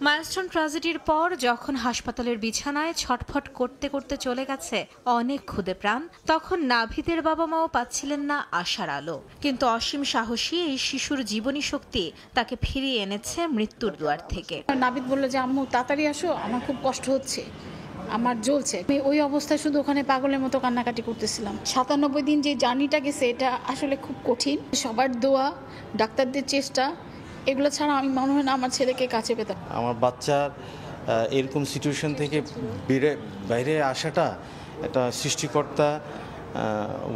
Speaker 6: মাইলস্টোন ট্র্যাজেডির পর যখন হাসপাতালের বিছানায় ছটফট করতে করতে চলে গেছে অনেক ক্ষুদে প্রাণ, তখন নাভিদের বাবা মাও পাচ্ছিলেন না আশার আলো। কিন্তু অসীম সাহসী এই শিশুর জীবনী শক্তি তাকে ফিরিয়ে এনেছে মৃত্যুর দুয়ার থেকে।
Speaker 7: নাভিদ বলল যে আম্মু তাড়াতাড়ি আসো, আমার খুব কষ্ট হচ্ছে, আমার জ্বলছে। আমি ওই অবস্থায় শুধু ওখানে পাগলের মতো কান্নাকাটি করতেছিলাম। 97 দিন যে জার্নিটা গেছে, এটা আসলে খুব কঠিন। সবার দোয়া, ডাক্তারদের চেষ্টা, এগুলো ছাড়া আমি মনে হয় না আমার ছেলেকে কাছে পেতাম।
Speaker 8: আমার বাচ্চার এরকম সিচুয়েশন থেকে বাইরে আসাটা একটা সৃষ্টিকর্তা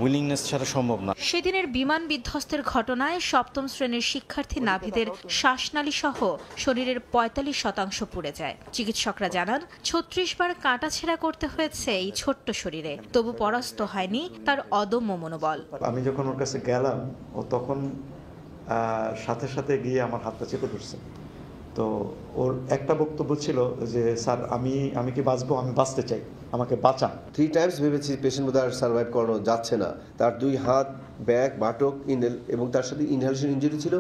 Speaker 8: উইলিংনেস ছাড়া সম্ভব না।
Speaker 6: সেদিনের বিমান বিধ্বস্তের ঘটনায় 7ম শ্রেণীর শিক্ষার্থী নাভিদের শ্বাসনালী সহ শরীরের 45% পুড়ে যায়। চিকিৎসকরা জানান 36 বার কাটাছেঁড়া করতে হয়েছে এই ছোট্ট শরীরে, তবু পরাস্ত হয়নি তার অদম্য মনোবল।
Speaker 10: আমি যখন ওর কাছে গেলাম, ও তখন সাথে সাথে গিয়ে আমার হাতটা চেপে ধরছে। তো ওর একটা বক্তব্য ছিল যে স্যার আমি কি বাঁচবো, আমি বাঁচতে চাই, আমাকে বাঁচান।
Speaker 11: 3 টাইমস ভেবেছি পেশেন্ট বোধহয় আর সার্ভাইভ করানো যাচ্ছে না। তার 2 হাত, ব্যাক, বাটক, ইনহেল এবং তার সাথে ইনহেলেশন ইনজুরি ছিল।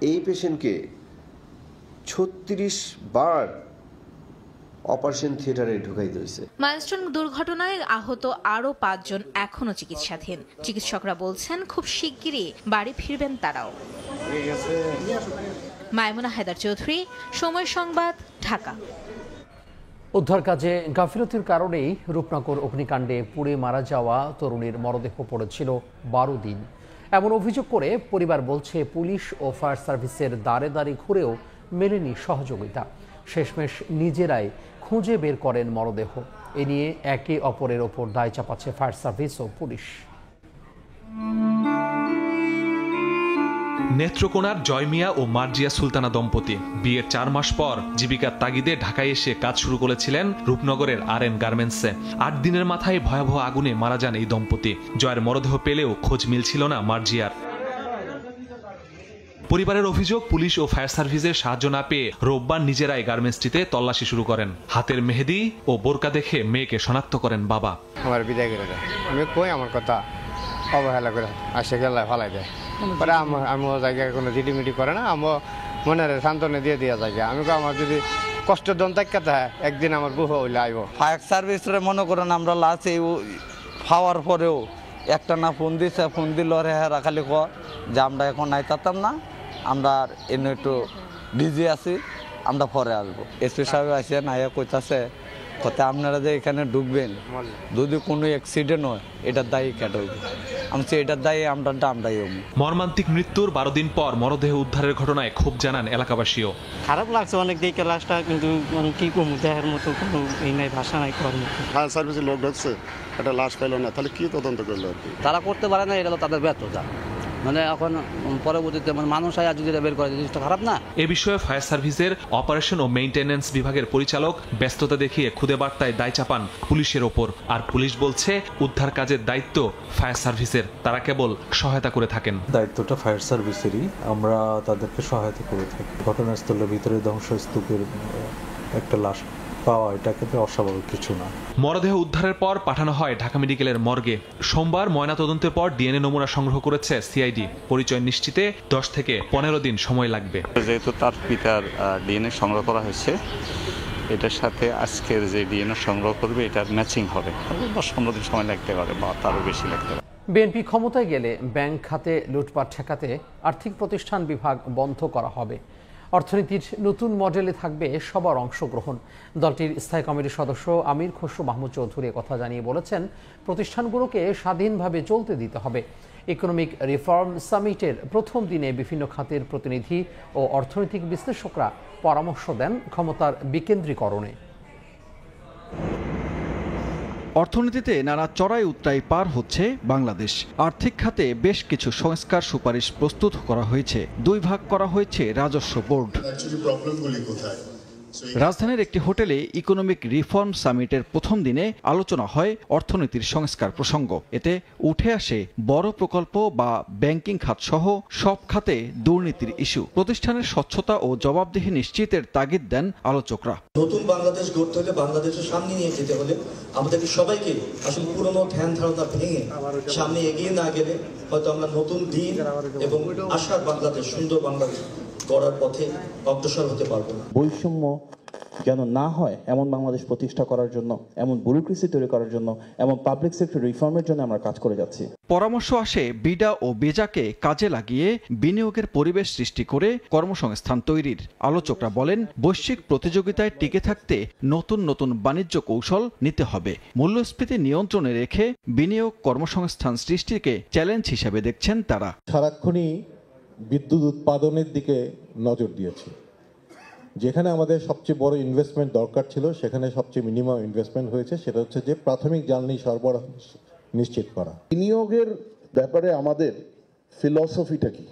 Speaker 11: এই পেশেন্টকে 36 বার অপারেশন থিয়েটারে ঢুকাইতে হয়েছে।
Speaker 6: মাইলস্টোন দুর্ঘটনায় আহত আরও 5 জন এখনো চিকিৎসাধীন। চিকিৎসকরা বলছেন খুব শিগগিরই বাড়ি ফিরবেন তারাও। মাইমুনা হায়দার চৌধুরী, সময় সংবাদ, ঢাকা।
Speaker 1: উদ্ধার কাজে গাফিলতির কারণেই রূপনগর অগ্নিকাণ্ডে পুড়ে মারা যাওয়া তরুণীর মরদেহ পড়েছিল 12 দিন। এমন অভিযোগ করে পরিবার বলছে পুলিশ ও ফায়ার সার্ভিসের দ্বারে দ্বারে ঘুরেও মেলেনি সহযোগিতা। শেষমেশ নিজেরাই খুঁজে বের করেন মরদেহ। এ নিয়ে একে অপরের ওপর দায় চাপাচ্ছে ফায়ার সার্ভিস ও পুলিশ।
Speaker 13: নেত্রকোনার জয়মিয়া ও মার্জিয়া সুলতানা দম্পতি বিয়ের 4 মাস পর জীবিকার তাগিদে ঢাকায় এসে কাজ শুরু করেছিলেন রূপনগরের RN গার্মেন্টসে। 8 দিনের মাথায় ভয়াবহ আগুনে মারা যান এই দম্পতি। জয়ের মরদেহ পেলেও খোঁজ মিলছিল না মার্জিয়ার। পরিবারের অভিযোগ, পুলিশ ও ফায়ার সার্ভিসের সাহায্য না পেয়ে রোববার নিজেরাই গার্মেন্টসটিতে তল্লাশি শুরু করেন। হাতের মেহেদি ও বোরকা দেখে মেয়েকে শনাক্ত করেন বাবা।
Speaker 9: আমার বিদায় করে দেয়, আমি কই আমার কথা অবহেলা করে আসে গেলায় ফালাই দেয়। পরে আমি ও জায়গায় কোনো জিডিমিডি করে না, আমি মনের সান্ত্বনা দিয়ে জায়গা। আমি আমার যদি কষ্টের দম তাকাতে হয়, একদিন আমার বুহ হইলে আইব।
Speaker 12: ফায়ার সার্ভিসরে মনে করেন আমরা লাস্ট এই পাওয়ার পরেও একটা না ফোন দিছে, ফোন দিল হেরা খালি ক যে আমরা এখন আইতাম না, আমরা এনে একটু বিজি আছি, আমরা পরে আসবো। এসপি সাহেব আসেন, আইয়া কইতাছে কথা আপনারা যে এখানে ঢুকবেন, যদি কোনো অ্যাক্সিডেন্ট হয় এটার দায়ী কেটে হইবে। আমি এটার দায়ী আমরাই হব।
Speaker 13: মর্মান্তিক মৃত্যুর 12 দিন পর মরদেহ উদ্ধারের ঘটনায় ক্ষোভ জানান এলাকাবাসীও।
Speaker 14: খারাপ লাগছে অনেক দেখে লাশটা, কিন্তু কি কমু দেহের মতো কোনো এই নাই, ভাষা নাই করার মতো।
Speaker 24: ফায়ার সার্ভিসের লোক ঢুকছে, একটা লাশ পাইল না, তাহলে কি তদন্ত করলো?
Speaker 15: তারা করতে পারে না, এটা তো তাদের ব্যর্থতা। মানে এখন পরবর্তীতে মানুষ আয়া যদি বের করে, জিনিসটা খারাপ না।
Speaker 13: এ বিষয়ে ফায়ার সার্ভিসের অপারেশন ও মেইনটেনেন্স বিভাগের পরিচালক ব্যস্ততা দেখিয়ে খুদে বার্তায় দায় চাপান পুলিশের ওপর। আর পুলিশ বলছে উদ্ধার কাজের দায়িত্ব ফায়ার সার্ভিসের, তারা কেবল সহায়তা করে থাকেন।
Speaker 16: দায়িত্বটা ফায়ার সার্ভিসেরই, আমরা তাদেরকে সহায়তা করে থাকি। ঘটনাস্থলের ভিতরে ধ্বংসস্তূপের একটা লাশ পাওয়া এটা কিন্তু অস্বাভাবিক কিছু না।
Speaker 13: মরদেহ উদ্ধারের পর পাঠানো হয় ঢাকা মেডিকেলের মর্গে। সোমবার ময়নাতদন্তের পর ডিএনএ নমুনা সংগ্রহ করেছে সিআইডি। পরিচয় নিশ্চিতে 10 থেকে 15 দিন সময় লাগবে।
Speaker 17: যেহেতু তার পিতার ডিএনএ সংগ্রহ করা হয়েছে, এটার সাথে আজকের যে ডিএনএ সংগ্রহ করবে এটার ম্যাচিং হবে। 10-15 দিন সময় লাগতে পারে বা তারও বেশি লাগতে পারে।
Speaker 1: বিএনপি ক্ষমতায় গেলে ব্যাংক খাতে লুটপাট ঠেকাতে আর্থিক প্রতিষ্ঠান বিভাগ বন্ধ করা হবে। অর্থনীতির নতুন মডেলে থাকবে সবার অংশগ্রহণ। দলটির স্থায়ী কমিটির সদস্য আমির খসরু মাহমুদ চৌধুরী কথা জানিয়ে বলেছেন, প্রতিষ্ঠানগুলোকে স্বাধীনভাবে চলতে দিতে হবে। ইকোনমিক রিফর্ম সামিটের প্রথম দিনে বিভিন্ন খাতের প্রতিনিধি ও অর্থনৈতিক বিশ্লেষকরা পরামর্শ দেন ক্ষমতার বিকেন্দ্রীকরণে।
Speaker 18: অর্থনীতিতে নানা চড়াই উতরাই পার হচ্ছে বাংলাদেশ। আর্থিক খাতে বেশ কিছু সংস্কার সুপারিশ প্রস্তুত করা হয়েছে। 2 ভাগ করা হয়েছে রাজস্ব বোর্ড। রাজধানীর একটি হোটেলে ইকোনমিক রিফর্ম সামিটের প্রথম দিনে আলোচনা হয় অর্থনীতির সংস্কার প্রসঙ্গ। এতে উঠে আসে বড় প্রকল্প বা ব্যাংকিং খাত সহ সব খাতে দুর্নীতির ইস্যু। প্রতিষ্ঠানের স্বচ্ছতা ও জবাবদিহি নিশ্চিতের তাগিদ দেন আলোচকরা।
Speaker 20: নতুন বাংলাদেশ গড়তে হলে, বাংলাদেশের সামনে নিয়ে যেতে হলে আমাদেরকে সবাইকে আসলে পুরনো ধ্যান ধারণা ভেঙে সামনে এগিয়ে না গেলে হয়তো আমরা নতুন দিন এবং আশার বাংলাদেশ, সুন্দর বাংলাদেশ গড়ার পথে অগ্রসর হতে পারবো না।
Speaker 21: বৈষম্য যেন না হয় এমন বাংলাদেশ প্রতিষ্ঠা করার জন্য, এমন ব্যুরোক্রেসি তৈরি করার জন্য, এমন পাবলিক সেক্টর রিফর্মের জন্য আমরা কাজ করে যাচ্ছি।
Speaker 18: পরামর্শ আসে বিডা ও বেজাকে কাজে লাগিয়ে বিনিয়োগের পরিবেশ সৃষ্টি করে কর্মসংস্থান তৈরির। আলোচকরা বলেন, বৈশ্বিক প্রতিযোগিতায় টিকে থাকতে নতুন নতুন বাণিজ্য কৌশল নিতে হবে। মূল্যস্ফীতি নিয়ন্ত্রণে রেখে বিনিয়োগ কর্মসংস্থান সৃষ্টিকে চ্যালেঞ্জ হিসেবে দেখছেন তারা।
Speaker 22: সারাক্ষণই বিদ্যুৎ উৎপাদনের দিকে নজর দিয়েছে। যেখানে আমাদের সবচেয়ে বড় ইনভেস্টমেন্ট দরকার ছিল, সেখানে সবচেয়ে মিনিমাম ইনভেস্টমেন্ট হয়েছে। সেটা হচ্ছে যে প্রাথমিক জ্বালানি সরবরাহ নিশ্চিত করা।
Speaker 24: বিনিয়োগের ব্যাপারে আমাদের ফিলসফিটা কি?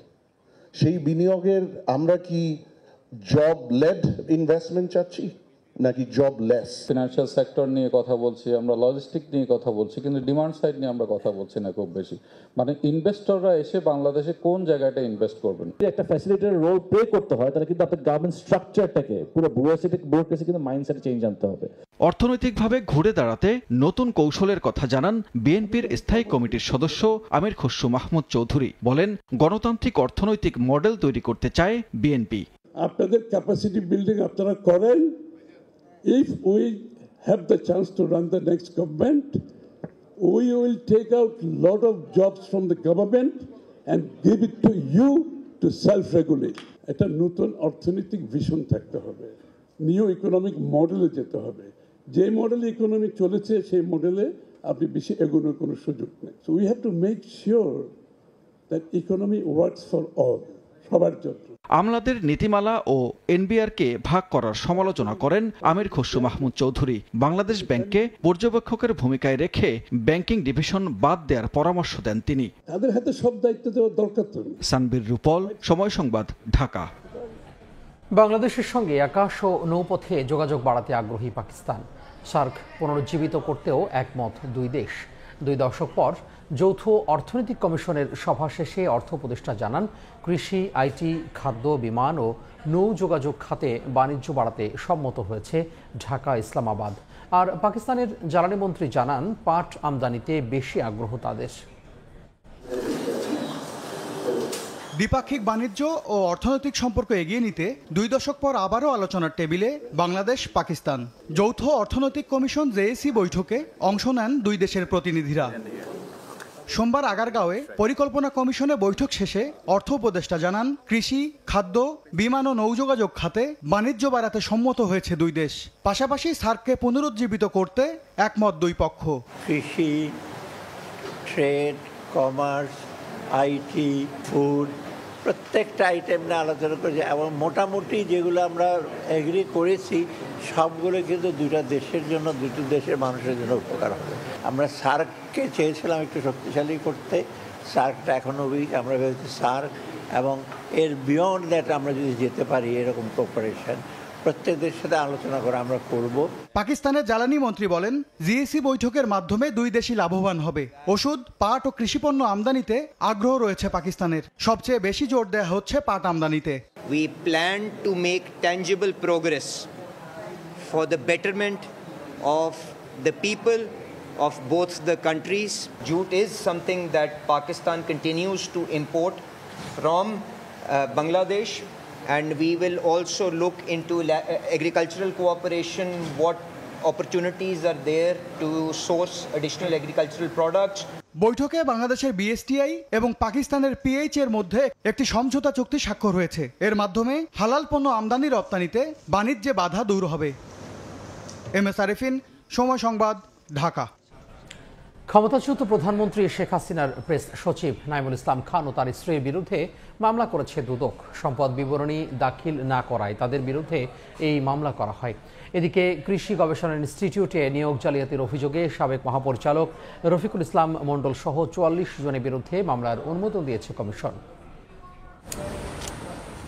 Speaker 24: সেই বিনিয়োগের আমরা কি জব লেড ইনভেস্টমেন্ট চাচ্ছি নাকি জব লেস?
Speaker 31: ফিনান্সিয়াল সেক্টর নিয়ে কথা বলছি, আমরা লজিস্টিক নিয়ে কথা বলছি, কিন্তু ডিমান্ড সাইড নিয়ে আমরা কথা বলছি না খুব বেশি। মানে ইনভেস্টররা এসে বাংলাদেশে কোন জায়গাটা ইনভেস্ট করবেন।
Speaker 21: একটা ফ্যাসিলিটেটর রোল প্লে করতে হয়, তাহলে কিন্তু আপনার গভর্নমেন্ট স্ট্রাকচারটাকে, পুরো ব্যুরোক্রেসি কিন্তু মাইন্ডসেট চেঞ্জ আনতে হবে।
Speaker 18: অর্থনৈতিকভাবে ঘুরে দাঁড়াতে নতুন কৌশলের কথা জানান বিএনপির স্থায়ী কমিটির সদস্য আমির খসরু মাহমুদ চৌধুরী। বলেন, গণতান্ত্রিক অর্থনৈতিক মডেল তৈরি করতে চায় বিএনপি।
Speaker 32: আপনাদের ক্যাপাসিটি বিল্ডিং আপনারা করেন। If we have the chance to run the next government, we will take out a lot of jobs from the government and give it to you to self-regulate. একটা নতুন অর্থনৈতিক vision থাকতে হবে, new economic মডেলে যেতে হবে। যে মডেলে ইকোনমি চলেছে সেই মডেলে আপনি বেশি এগোনোর কোনো সুযোগ নেই। So we have to make sure that economy works for all, সবার জন্য।
Speaker 18: আমলাদের নীতিমালা ও এনবিআরকে ভাগ করার সমালোচনা করেন আমির খসরু মাহমুদ চৌধুরী। বাংলাদেশ ব্যাংককে পর্যবেক্ষকের ভূমিকায় রেখে ব্যাংকিং ডিভিশন বাদ দেওয়ার পরামর্শ দেন তিনি।
Speaker 32: তাদের হাতে সব দায়িত্ব দেওয়ার দরকার তো।
Speaker 18: সানবীর রূপল, সময় সংবাদ, ঢাকা।
Speaker 1: বাংলাদেশের সঙ্গে আকাশ ও নৌপথে যোগাযোগ বাড়াতে আগ্রহী পাকিস্তান। সার্ক পুনরুজ্জীবিত করতেও একমত দুই দেশ। 2 দশক পর যৌথ অর্থনৈতিক কমিশনের সভা শেষে অর্থ উপদেষ্টা জানান, কৃষি, আইটি, খাদ্য, বিমান ও নৌ যোগাযোগ খাতে বাণিজ্য বাড়াতে সম্মত হয়েছে ঢাকা, ইসলামাবাদ। আর পাকিস্তানের জ্বালানি মন্ত্রী জানান, পাট আমদানিতে বেশি আগ্রহ তাদের।
Speaker 2: দ্বিপাক্ষিক বাণিজ্য ও অর্থনৈতিক সম্পর্ক এগিয়ে নিতে 2 দশক পর আবারও আলোচনার টেবিলে বাংলাদেশ, পাকিস্তান। যৌথ অর্থনৈতিক কমিশন জেএসি বৈঠকে অংশ নেন 2 দেশের প্রতিনিধিরা। সোমবার আগারগাঁওয়ে পরিকল্পনা কমিশনে বৈঠক শেষে অর্থ উপদেষ্টা জানান, কৃষি, খাদ্য, বিমান ও নৌযোগাযোগ খাতে বাণিজ্য বাড়াতে সম্মত হয়েছে 2 দেশ। পাশাপাশি সার্ককে পুনরুজ্জীবিত করতে একমত 2 পক্ষ।
Speaker 3: কৃষি, ট্রেড, কমার্স, আইটি, ফুড প্রত্যেকটা আইটেম নিয়ে আলোচনা করেছি এবং মোটামুটি যেগুলো আমরা এগ্রি করেছি সবগুলো কিন্তু 2টা দেশের জন্য, 2টো দেশের মানুষের জন্য উপকার হবে। আমরা সার্ককে চেয়েছিলাম একটু শক্তিশালী করতে, সার্কটা এখনও উইক। আমরা ভেবেছি সার্ক এবং এর বিয়ন্ড দ্যাট আমরা যদি যেতে পারি এরকম কোঅপারেশন প্রত্যেক দেশের সাথে আলোচনা করে আমরা করব।
Speaker 2: পাকিস্তানের জ্বালানি মন্ত্রী বলেন, জিএসি বৈঠকের মাধ্যমে 2 দেশই লাভবান হবে। ওষুধ, পাট ও কৃষিপণ্য আমদানিতে আগ্রহ রয়েছে পাকিস্তানের। সবচেয়ে বেশি জোর দেওয়া হচ্ছে পাট আমদানিতে।
Speaker 4: We plan to make tangible progress for the betterment of the people of both the countries. Jute is something that Pakistan continues to import from Bangladesh. And we will also look into agricultural cooperation, what opportunities are there to source additional agricultural products.
Speaker 2: বৈঠকে বাংলাদেশের BSTI এবং পাকিস্তানের pH এর মধ্যে একটি সমঝোতা চুক্তি স্বাক্ষর হয়েছে। এর মাধ্যমে হালাল পণ্য আমদানি রপ্তানিতে বাণিজ্যে বাধা দূর হবে। এমএস আরিফিন, সময় সংবাদ, ঢাকা।
Speaker 1: ক্ষমতাচ্যুত প্রধানমন্ত্রী শেখ হাসিনার প্রেস সচিব নাইমুল ইসলাম খান ও তার স্ত্রীর বিরুদ্ধে মামলা করেছে দুদক। সম্পদ বিবরণী দাখিল না করায় তাদের বিরুদ্ধে এই মামলা করা হয়। এদিকে কৃষি গবেষণা ইনস্টিটিউটে নিয়োগ জালিয়াতির অভিযোগে সাবেক মহাপরিচালক রফিকুল ইসলাম মণ্ডল সহ 44 জনের বিরুদ্ধে মামলার অনুমোদন দিয়েছে কমিশন।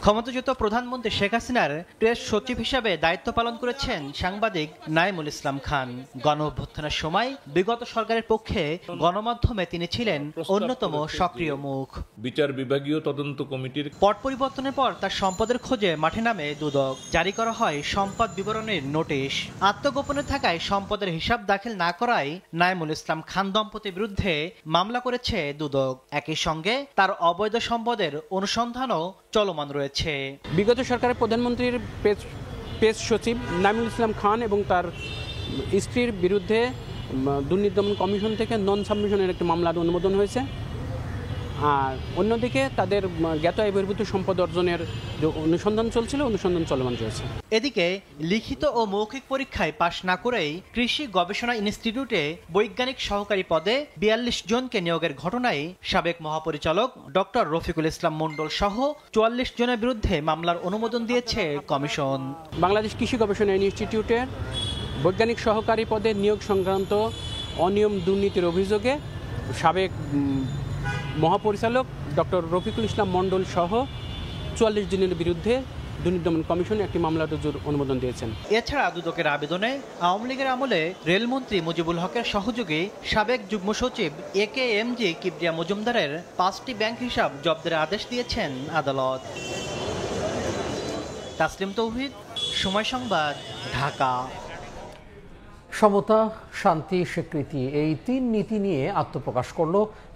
Speaker 5: ক্ষমতাচ্যুত প্রধানমন্ত্রী শেখ হাসিনার প্রেস সচিব হিসেবে দায়িত্ব পালন করেছেন সাংবাদিক নাইমুল ইসলাম খান। গণঅভ্যুত্থানের সময় বিগত সরকারের পক্ষে গণমাধ্যমে তিনি ছিলেন অন্যতম সক্রিয় মুখ।
Speaker 19: বিচার বিভাগীয় তদন্ত কমিটির
Speaker 5: পট পরিবর্তনের পর তার সম্পদের খোঁজে মাঠে নামে দুদক। জারি করা হয় সম্পদ বিবরণীর নোটিশ। আত্মগোপনে থাকায় সম্পদের হিসাব দাখিল না করায় নাইমুল ইসলাম খান দম্পতির বিরুদ্ধে মামলা করেছে দুদক। একই সঙ্গে তার অবৈধ সম্পদের অনুসন্ধানও চলমান রয়েছে।
Speaker 23: বিগত সরকারের প্রধানমন্ত্রীর প্রেস সচিব নাইমুল ইসলাম খান এবং তার স্ত্রীর বিরুদ্ধে দুর্নীতি দমন কমিশন থেকে নন সাবমিশনের একটি মামলার অনুমোদন হয়েছে। আর অন্যদিকে তাদের জ্ঞাত আয় বহির্ভূত সম্পদ অর্জনের যে অনুসন্ধান চলছিল, অনুসন্ধান চলমান রয়েছে।
Speaker 5: এদিকে লিখিত ও মৌখিক পরীক্ষায় পাশ না করেই কৃষি গবেষণা ইনস্টিটিউটে বৈজ্ঞানিক সহকারী পদে 42 জনকে নিয়োগের ঘটনায় সাবেক মহাপরিচালক ডক্টর রফিকুল ইসলাম মণ্ডল সহ 44 জনের বিরুদ্ধে মামলার অনুমোদন দিয়েছে কমিশন।
Speaker 23: বাংলাদেশ কৃষি গবেষণা ইনস্টিটিউটের বৈজ্ঞানিক সহকারী পদে নিয়োগ সংক্রান্ত অনিয়ম দুর্নীতির অভিযোগে সাবেক মহাপরিচালক ডক্টর রফিকুল ইসলাম মণ্ডল সহ 44 জনের বিরুদ্ধে দুর্নীতি দমন কমিশনে একটি মামলা রুজুর অনুমোদন দিয়েছেন।
Speaker 5: এছাড়া দুদকের আবেদনে আওয়ামী লীগের আমলে রেলমন্ত্রী মুজিবুল হকের সহযোগী সাবেক যুগ্ম সচিব AKMG কিবরিয়া মজুমদারের 5টি ব্যাংক হিসাব জব্দের আদেশ দিয়েছেন আদালত। তাসলিম তৌহিদ, সময় সংবাদ, ঢাকা।
Speaker 1: সমতা, শান্তি, স্বীকৃতি এই 3 নীতি নিয়ে আত্মপ্রকাশ করল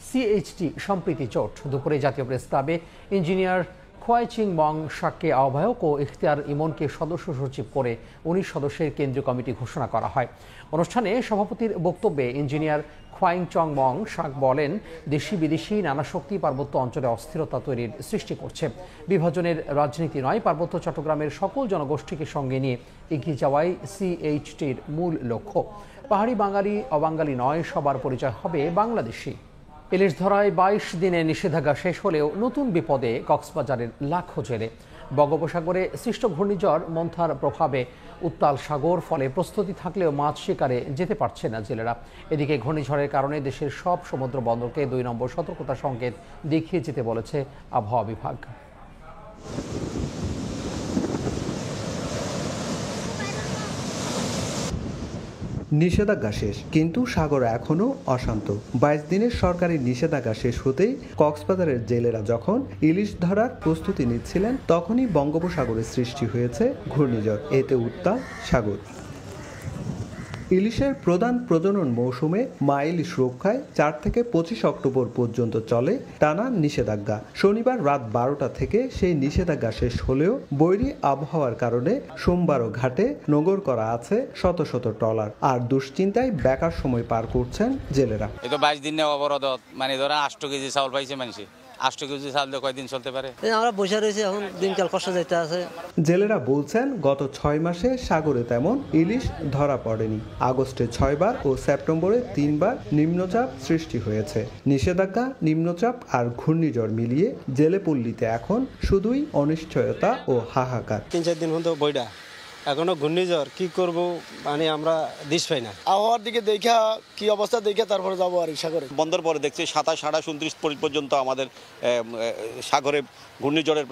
Speaker 1: CHT সম্প্রীতি জোট। দুপুরে জাতীয় প্রেস ক্লাবে ইঞ্জিনিয়ার খোয়াইচিং মং শাককে আহ্বায়ক ও ইখতিয়ার ইমনকে সদস্য সচিব করে 19 সদস্যের কেন্দ্রীয় কমিটি ঘোষণা করা হয়। অনুষ্ঠানে সভাপতির বক্তব্যে ইঞ্জিনিয়ার খোয়াইচং মং শাক বলেন, দেশি বিদেশি নানা শক্তি পার্বত্য অঞ্চলে অস্থিরতা তৈরির সৃষ্টি করছে। বিভাজনের রাজনীতি নয়, পার্বত্য চট্টগ্রামের সকল জনগোষ্ঠীকে সঙ্গে নিয়ে এগিয়ে যাওয়াই CHTর মূল লক্ষ্য। পাহাড়ি বাঙালি অবাঙালি নয়, সবার পরিচয় হবে বাংলাদেশি। ইলিশ ধরায় 22 দিনের নিষেধাজ্ঞা শেষ হলেও নতুন বিপদে কক্সবাজারের লাখো জেলে। বঙ্গোপসাগরে সৃষ্ট ঘূর্ণিঝড় মন্থার প্রভাবে উত্তাল সাগর, ফলে প্রস্তুতি থাকলেও মাছ শিকারে যেতে পারছে না জেলেরা। এদিকে ঘূর্ণিঝড়ের কারণে দেশের সব সমুদ্র বন্দরকে 2 নম্বর সতর্কতা সংকেত দেখিয়ে যেতে বলেছে আবহাওয়া বিভাগ।
Speaker 6: নিষেধাজ্ঞা শেষ, কিন্তু সাগর এখনও অশান্ত। 22 দিনের সরকারি নিষেধাজ্ঞা শেষ হতেই কক্সবাজারের জেলেরা যখন ইলিশ ধরার প্রস্তুতি নিচ্ছিলেন, তখনই বঙ্গোপসাগরে সৃষ্টি হয়েছে ঘূর্ণিঝড়। এতে উত্তাল সাগর। ইলিশের প্রধান প্রজনন মৌসুমে মা ইলিশ রক্ষায় 4 থেকে 25 অক্টোবর পর্যন্ত চলে টানা নিষেধাজ্ঞা। শনিবার রাত 12টা থেকে সেই নিষেধাজ্ঞা শেষ হলেও বৈরী আবহাওয়ার কারণে সোমবারও ঘাটে নোঙর করা আছে শত শত ট্রলার। আর দুশ্চিন্তায় বেকার সময় পার করছেন জেলেরা।
Speaker 7: এই তো 22 দিন অবরোধ, মানে ধরা 8 কেজি চাউল পাইছে মানুষ। 8 কেজি চাল দিয়ে কয়দিন চলতে পারে?
Speaker 8: আমরা বসে রয়েছি, এখন দিনকাল কষ্ট যেতে আছে।
Speaker 6: জেলেরা বলছেন গত 6 মাসে সাগরে তেমন ইলিশ ধরা পড়েনি। আগস্টে 6 বার ও সেপ্টেম্বরে 3 বার নিম্নচাপ সৃষ্টি হয়েছে। নিষেধাজ্ঞা, নিম্নচাপ আর ঘূর্ণিঝড় মিলিয়ে জেলেপল্লীতে এখন শুধুই অনিশ্চয়তা ও হাহাকার।
Speaker 9: 3-4 দিন হতো বইটা, এখনো ঘূর্ণিঝড়, কি করব মানে আমরা দিশ পাই না।
Speaker 10: আবহাওয়ার দিকে দেখা কি অবস্থা দেখে তারপরে যাবো আর সাগরে।
Speaker 11: বন্দর পরে দেখছি 27, 28, 29 পর্যন্ত আমাদের সাগরে ঘূর্ণিঝড়ের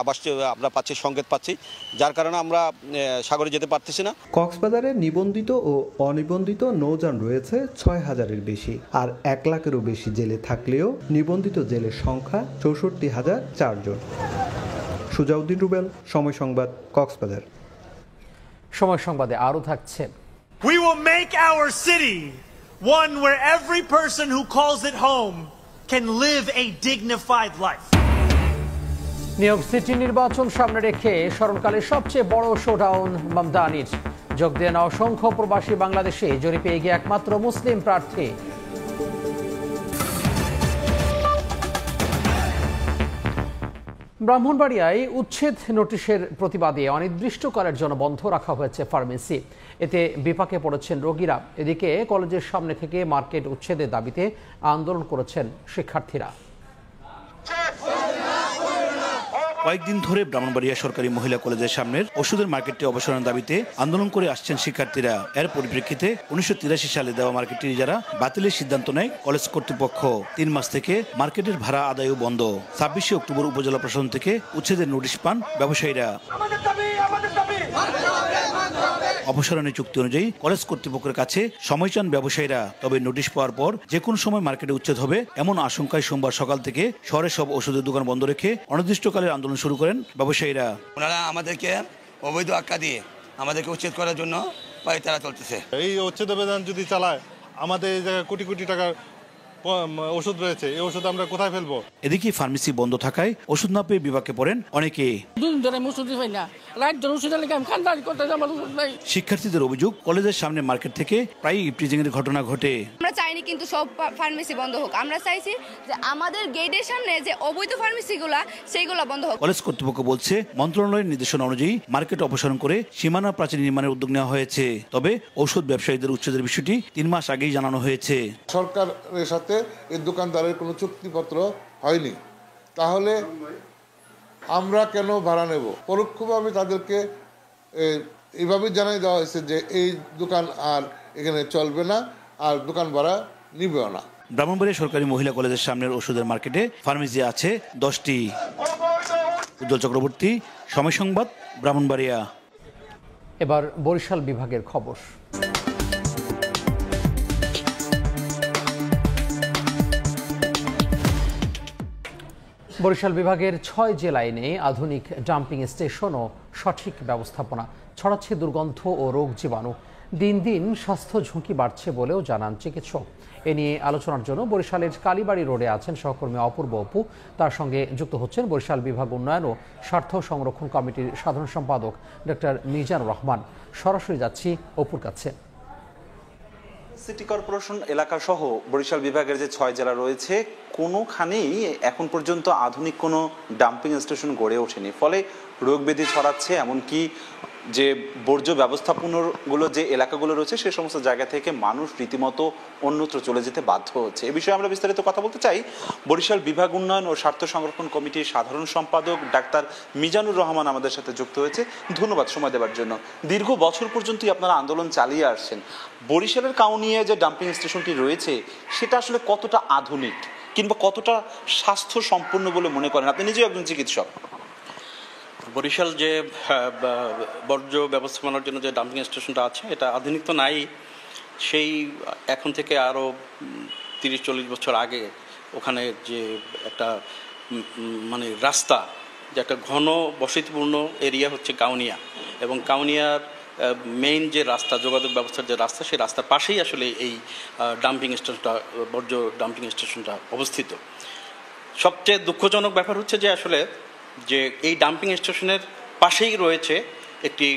Speaker 11: আভাস আমরা পাচ্ছি, সংকেত পাচ্ছি, যার কারণে আমরা সাগরে যেতে পারতেছি না।
Speaker 6: কক্সবাজারে নিবন্ধিত ও অনিবন্ধিত নৌযান রয়েছে 6000-এর বেশি, আর 1 লাখেরও বেশি জেলে থাকলেও নিবন্ধিত জেলের সংখ্যা 64,004 জন। সুজাউদ্দিন রুবেল, সময় সংবাদ, কক্সবাজার।
Speaker 1: সময় সংবাদে আরো থাকছে।
Speaker 25: We will make our city one where every person who calls it home can live a dignified life.
Speaker 1: New York city নির্বাচন সামনে রেখে স্মরণকালের সবচেয়ে বড় শোডাউন মামদানির। যোগ দেন অসংখ্য প্রবাসী বাংলাদেশে, জরিপে এগিয়ে একমাত্র মুসলিম প্রার্থী। ব্রাহ্মণবাড়িয়ায় উচ্ছেদ নোটিশের প্রতিবাদে অনির্দিষ্টকালের জন্য বন্ধ রাখা হয়েছে ফার্মেসি। এতে বিপাকে পড়েছেন রোগীরা। এদিকে কলেজের সামনে থেকে মার্কেট উচ্ছেদের দাবিতে আন্দোলন করেছেন শিক্ষার্থীরা।
Speaker 26: কয়েকদিন ধরে ব্রাহ্মণবাড়িয়া সরকারি মহিলা কলেজের সামনের ওষুধের মার্কেটটি অবসরের দাবিতে আন্দোলন করে আসছেন শিক্ষার্থীরা। এর পরিপ্রেক্ষিতে 1983 সালে দেওয়া মার্কেটটি যারা বাতিলের সিদ্ধান্ত নেয় কলেজ কর্তৃপক্ষ। 3 মাস থেকে মার্কেটের ভাড়া আদায়ও বন্ধ। 26 অক্টোবর উপজেলা প্রশাসন থেকে উচ্ছেদের নোটিশ পান ব্যবসায়ীরা। অপসারণের চুক্তি অনুযায়ী কলেজ কর্তৃপক্ষের কাছে সময় চান ব্যবসায়ীরা। তবে নোটিশ পাওয়ার পর যে কোনো সময় মার্কেটে উচ্ছেদ হবে এমন আশঙ্কায় সোমবার সকাল থেকে শহরের সব ওষুধের দোকান বন্ধ রেখে অনির্দিষ্টকালের আন্দোলন শুরু করেন ব্যবসায়ীরা।
Speaker 27: ওনারা আমাদেরকে অবৈধ আখ্যা দিয়ে আমাদেরকে উচ্ছেদ করার জন্য পায়তারা চলতেছে।
Speaker 28: এই উচ্ছেদ অভিযান যদি চালায়, আমাদের এই জায়গায় কোটি কোটি টাকার ওষুধ রয়েছে, এই ওষুধ আমরা কোথায় ফেলবো?
Speaker 26: এদিকে ফার্মেসি বন্ধ থাকায় ওষুধ না পেয়ে বিপাকে পড়েন অনেকে। শিক্ষার্থীদের অভিযোগ, কলেজের সামনে মার্কেট থেকে প্রায় ইপটিজিং এর ঘটনা ঘটে।
Speaker 29: আমরা চাইনি কিন্তু সব ফার্মেসি বন্ধ হোক, আমরা চাইছি যে আমাদের গেটের সামনে যে অবৈধ ফার্মেসিগুলা সেইগুলা বন্ধ হোক।
Speaker 26: কলেজ কর্তৃপক্ষ বলছে মন্ত্রণালয়ের নির্দেশনা অনুযায়ী মার্কেট অপসারণ করে সীমানা প্রাচীর নির্মাণের উদ্যোগ নেওয়া হয়েছে। তবে ঔষধ ব্যবসায়ীদের উচ্ছেদের বিষয়টি 3 মাস আগেই জানানো হয়েছে।
Speaker 30: সরকারের সাথে এই দোকানদারের কোনো চুক্তিপত্র হয়নি, তাহলে আমরা কেন ভাড়া নেব? পরোক্ষভাবে তাদেরকে এইভাবে জানাই দেওয়া হয়েছে যে এই দোকান আর এখানে চলবে না, আর দোকান ভাড়া নিবেও না।
Speaker 26: ব্রাহ্মণবাড়িয়া সরকারি মহিলা কলেজের সামনের ওষুধের মার্কেটে ফার্মেসি আছে 10টি। উজ্জ্বল চক্রবর্তী, সময় সংবাদ, ব্রাহ্মণবাড়িয়া।
Speaker 1: এবার বরিশাল বিভাগের খবর। বরিশাল বিভাগের 6 জেলায় নেই আধুনিক ডাম্পিং স্টেশন ও সঠিক ব্যবস্থাপনা। ছড়াচ্ছে দুর্গন্ধ ও রোগ জীবাণু। দিন দিন স্বাস্থ্য ঝুঁকি বাড়ছে বলেও জানান চিকিৎসক। এ নিয়ে আলোচনার জন্য বরিশালের কালীবাড়ি রোডে আছেন সহকর্মী অপূর্ব অপু। তার সঙ্গে যুক্ত হচ্ছেন বরিশাল বিভাগ উন্নয়ন ও স্বার্থ সংরক্ষণ কমিটির সাধারণ সম্পাদক ডক্টর মিজানুর রহমান। সরাসরি যাচ্ছি অপুর কাছে।
Speaker 33: সিটি কর্পোরেশন এলাকা সহ বরিশাল বিভাগের যে 6 জেলা রয়েছে, কোনোখানেই এখন পর্যন্ত আধুনিক কোনো ডাম্পিং স্টেশন গড়ে ওঠেনি। ফলে রোগ ব্যাধি ছড়াচ্ছে, এমনকি যে বর্জ্য ব্যবস্থাপনাগুলো যে এলাকাগুলো রয়েছে সে সমস্ত জায়গা থেকে মানুষ রীতিমতো অন্যত্র চলে যেতে বাধ্য হচ্ছে। এ বিষয়ে আমরা বিস্তারিত কথা বলতে চাই। বরিশাল বিভাগ উন্নয়ন ও স্বার্থ সংরক্ষণ কমিটির সাধারণ সম্পাদক ডাক্তার মিজানুর রহমান আমাদের সাথে যুক্ত হয়েছে। ধন্যবাদ সময় দেওয়ার জন্য। দীর্ঘ বছর পর্যন্তই আপনারা আন্দোলন চালিয়ে আসছেন। বরিশালের কাউনিয়া যে ডাম্পিং স্টেশনটি রয়েছে সেটা আসলে কতটা আধুনিক কিংবা কতটা স্বাস্থ্য সম্পন্ন বলে মনে করেন? আপনি নিজেও একজন চিকিৎসক।
Speaker 34: বরিশাল যে বর্জ্য ব্যবস্থাপনার জন্য যে ডাম্পিং স্টেশনটা আছে এটা আধুনিক তো নাই, সেই এখন থেকে আরও 30-40 বছর আগে ওখানে যে একটা মানে রাস্তা, যে একটা ঘন বসতিপূর্ণ এরিয়া হচ্ছে কাউনিয়া, এবং কাউনিয়ার মেইন যে রাস্তা, যোগাযোগ ব্যবস্থার যে রাস্তা, সেই রাস্তার পাশেই আসলে এই ডাম্পিং স্টেশনটা, বর্জ্য ডাম্পিং স্টেশনটা অবস্থিত। সবচেয়ে দুঃখজনক ব্যাপার হচ্ছে যে আসলে যে এই ডাম্পিং স্টেশনের পাশেই রয়েছে একটি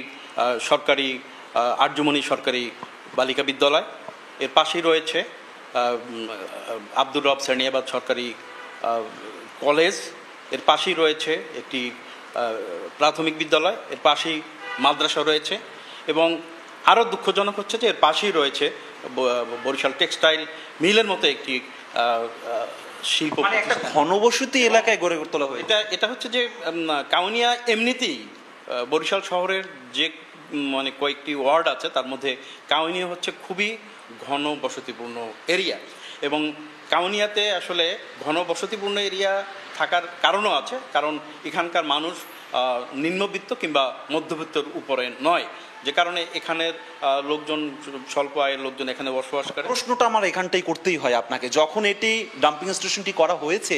Speaker 34: সরকারি আর্যমণি সরকারি বালিকা বিদ্যালয়, এর পাশেই রয়েছে আব্দুর রব সেরনিয়াবাদ সরকারি কলেজ, এর পাশেই রয়েছে একটি প্রাথমিক বিদ্যালয়, এর পাশেই মাদ্রাসা রয়েছে, এবং আরও দুঃখজনক হচ্ছে যে এর পাশেই রয়েছে বরিশাল টেক্সটাইল মিলের মতো একটি শিল্প,
Speaker 33: মানে একটা ঘনবসতি এলাকায় গড়ে তোলা হয়।
Speaker 34: এটা হচ্ছে যে কাউনিয়া এমনিতেই বরিশাল শহরের যে মানে কয়েকটি ওয়ার্ড আছে তার মধ্যে কাউনিয়া হচ্ছে খুবই ঘন বসতিপূর্ণ এরিয়া, এবং কাউনিয়াতে আসলে ঘন বসতিপূর্ণ এরিয়া থাকার কারণও আছে, কারণ এখানকার মানুষ নিম্নবিত্ত কিংবা মধ্যবিত্তর উপরে নয়, যে কারণে এখানের লোকজন, স্বল্প আয়ের লোকজন এখানে বসবাস করে।
Speaker 33: প্রশ্নটা আমার এখানটাই করতেই হয় আপনাকে, যখন এটি ডাম্পিং স্টেশনটি করা হয়েছে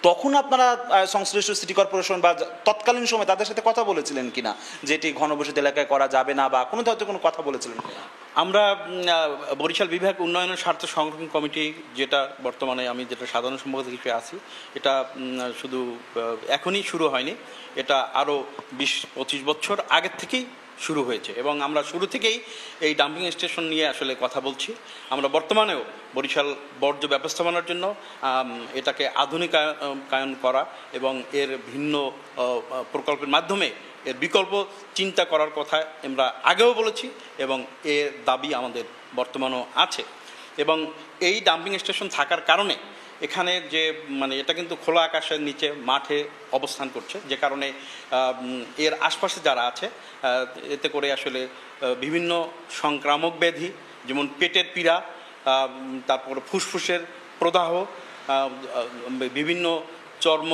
Speaker 33: তখন আপনারা সংশ্লিষ্ট সিটি কর্পোরেশন বা তৎকালীন সময় তাদের সাথে কথা বলেছিলেন কিনা যে এটি ঘনবসতি এলাকায় করা যাবে না, বা কোনো ধরনের কোনো কথা বলেছিলেন কিনা?
Speaker 34: আমরা বরিশাল বিভাগ উন্নয়নের স্বার্থ সংরক্ষণ কমিটি, যেটা বর্তমানে আমি যেটা সাধারণ সম্পাদক হিসেবে আছি, এটা শুধু এখনই শুরু হয়নি, এটা আরও 20-25 বছর আগের থেকেই শুরু হয়েছে, এবং আমরা শুরু থেকেই এই ডাম্পিং স্টেশন নিয়ে আসলে কথা বলছি। আমরা বর্তমানেও বরিশাল বর্জ্য ব্যবস্থাপনার জন্য এটাকে আধুনিকায়ন করা এবং এর ভিন্ন প্রকল্পের মাধ্যমে এর বিকল্প চিন্তা করার কথা আমরা আগেও বলেছি, এবং এর দাবি আমাদের বর্তমানেও আছে। এবং এই ডাম্পিং স্টেশন থাকার কারণে এখানে যে মানে এটা কিন্তু খোলা আকাশের নিচে মাঠে অবস্থান করছে, যে কারণে এর আশপাশে যারা আছে এতে করে আসলে বিভিন্ন সংক্রামক ব্যাধি, যেমন পেটের পীড়া, তারপর ফুসফুসের প্রদাহ, বিভিন্ন চর্ম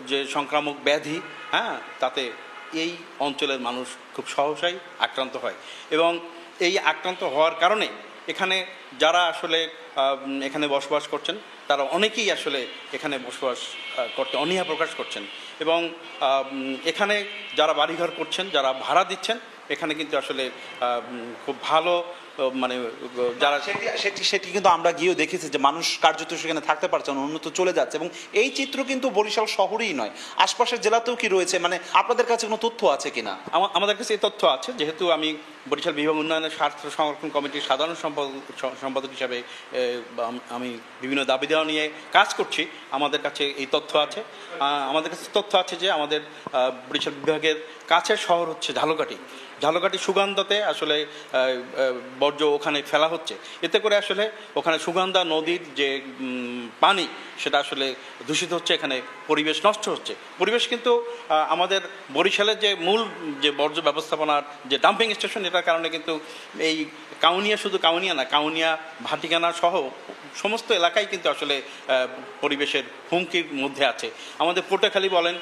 Speaker 34: যে সংক্রামক ব্যাধি, হ্যাঁ, তাতে এই অঞ্চলের মানুষ খুব সহসাই আক্রান্ত হয়, এবং এই আক্রান্ত হওয়ার কারণে এখানে যারা আসলে এখানে বসবাস করছেন তারা অনেকেই আসলে এখানে বসবাস করতে অনীহা প্রকাশ করছেন, এবং এখানে যারা বাড়িঘর করছেন, যারা ভাড়া দিচ্ছেন, এখানে কিন্তু আসলে খুব ভালো মানে যারা
Speaker 33: সেটি কিন্তু আমরা গিয়েও দেখেছি যে মানুষ কার্যত সেখানে থাকতে পারছে না, উন্নত চলে যাচ্ছে, এবং এই চিত্র কিন্তু বরিশাল শহরেই নয়, আশপাশের জেলাতেও কি রয়েছে, মানে আপনাদের কাছে কোনো তথ্য আছে কিনা?
Speaker 34: আমাদের কাছে এই তথ্য আছে, যেহেতু আমি বরিশাল বিভাগ উন্নয়নের স্বার্থ সংরক্ষণ কমিটির সাধারণ সম্পাদক হিসাবে আমি বিভিন্ন দাবি দেওয়া নিয়ে কাজ করছি, আমাদের কাছে এই তথ্য আছে। আমাদের কাছে তথ্য আছে যে আমাদের বরিশাল বিভাগের কাছের শহর হচ্ছে ঝালকাঠি সুগন্ধাতে আসলে বর্জ্য ওখানে ফেলা হচ্ছে, এতে করে আসলে ওখানে সুগন্ধা নদীর যে পানি সেটা আসলে দূষিত হচ্ছে, এখানে পরিবেশ নষ্ট হচ্ছে। পরিবেশ কিন্তু আমাদের বরিশালের যে মূল যে বর্জ্য ব্যবস্থাপনার যে ডাম্পিং স্টেশন, এটার কারণে কিন্তু এই কাউনিয়া, শুধু কাউনিয়া না, কাউনিয়া ভাটিকানা সহ সমস্ত এলাকায় কিন্তু আসলে পরিবেশের হুমকির মধ্যে আছে। আমাদের পটুয়াখালী বলেন,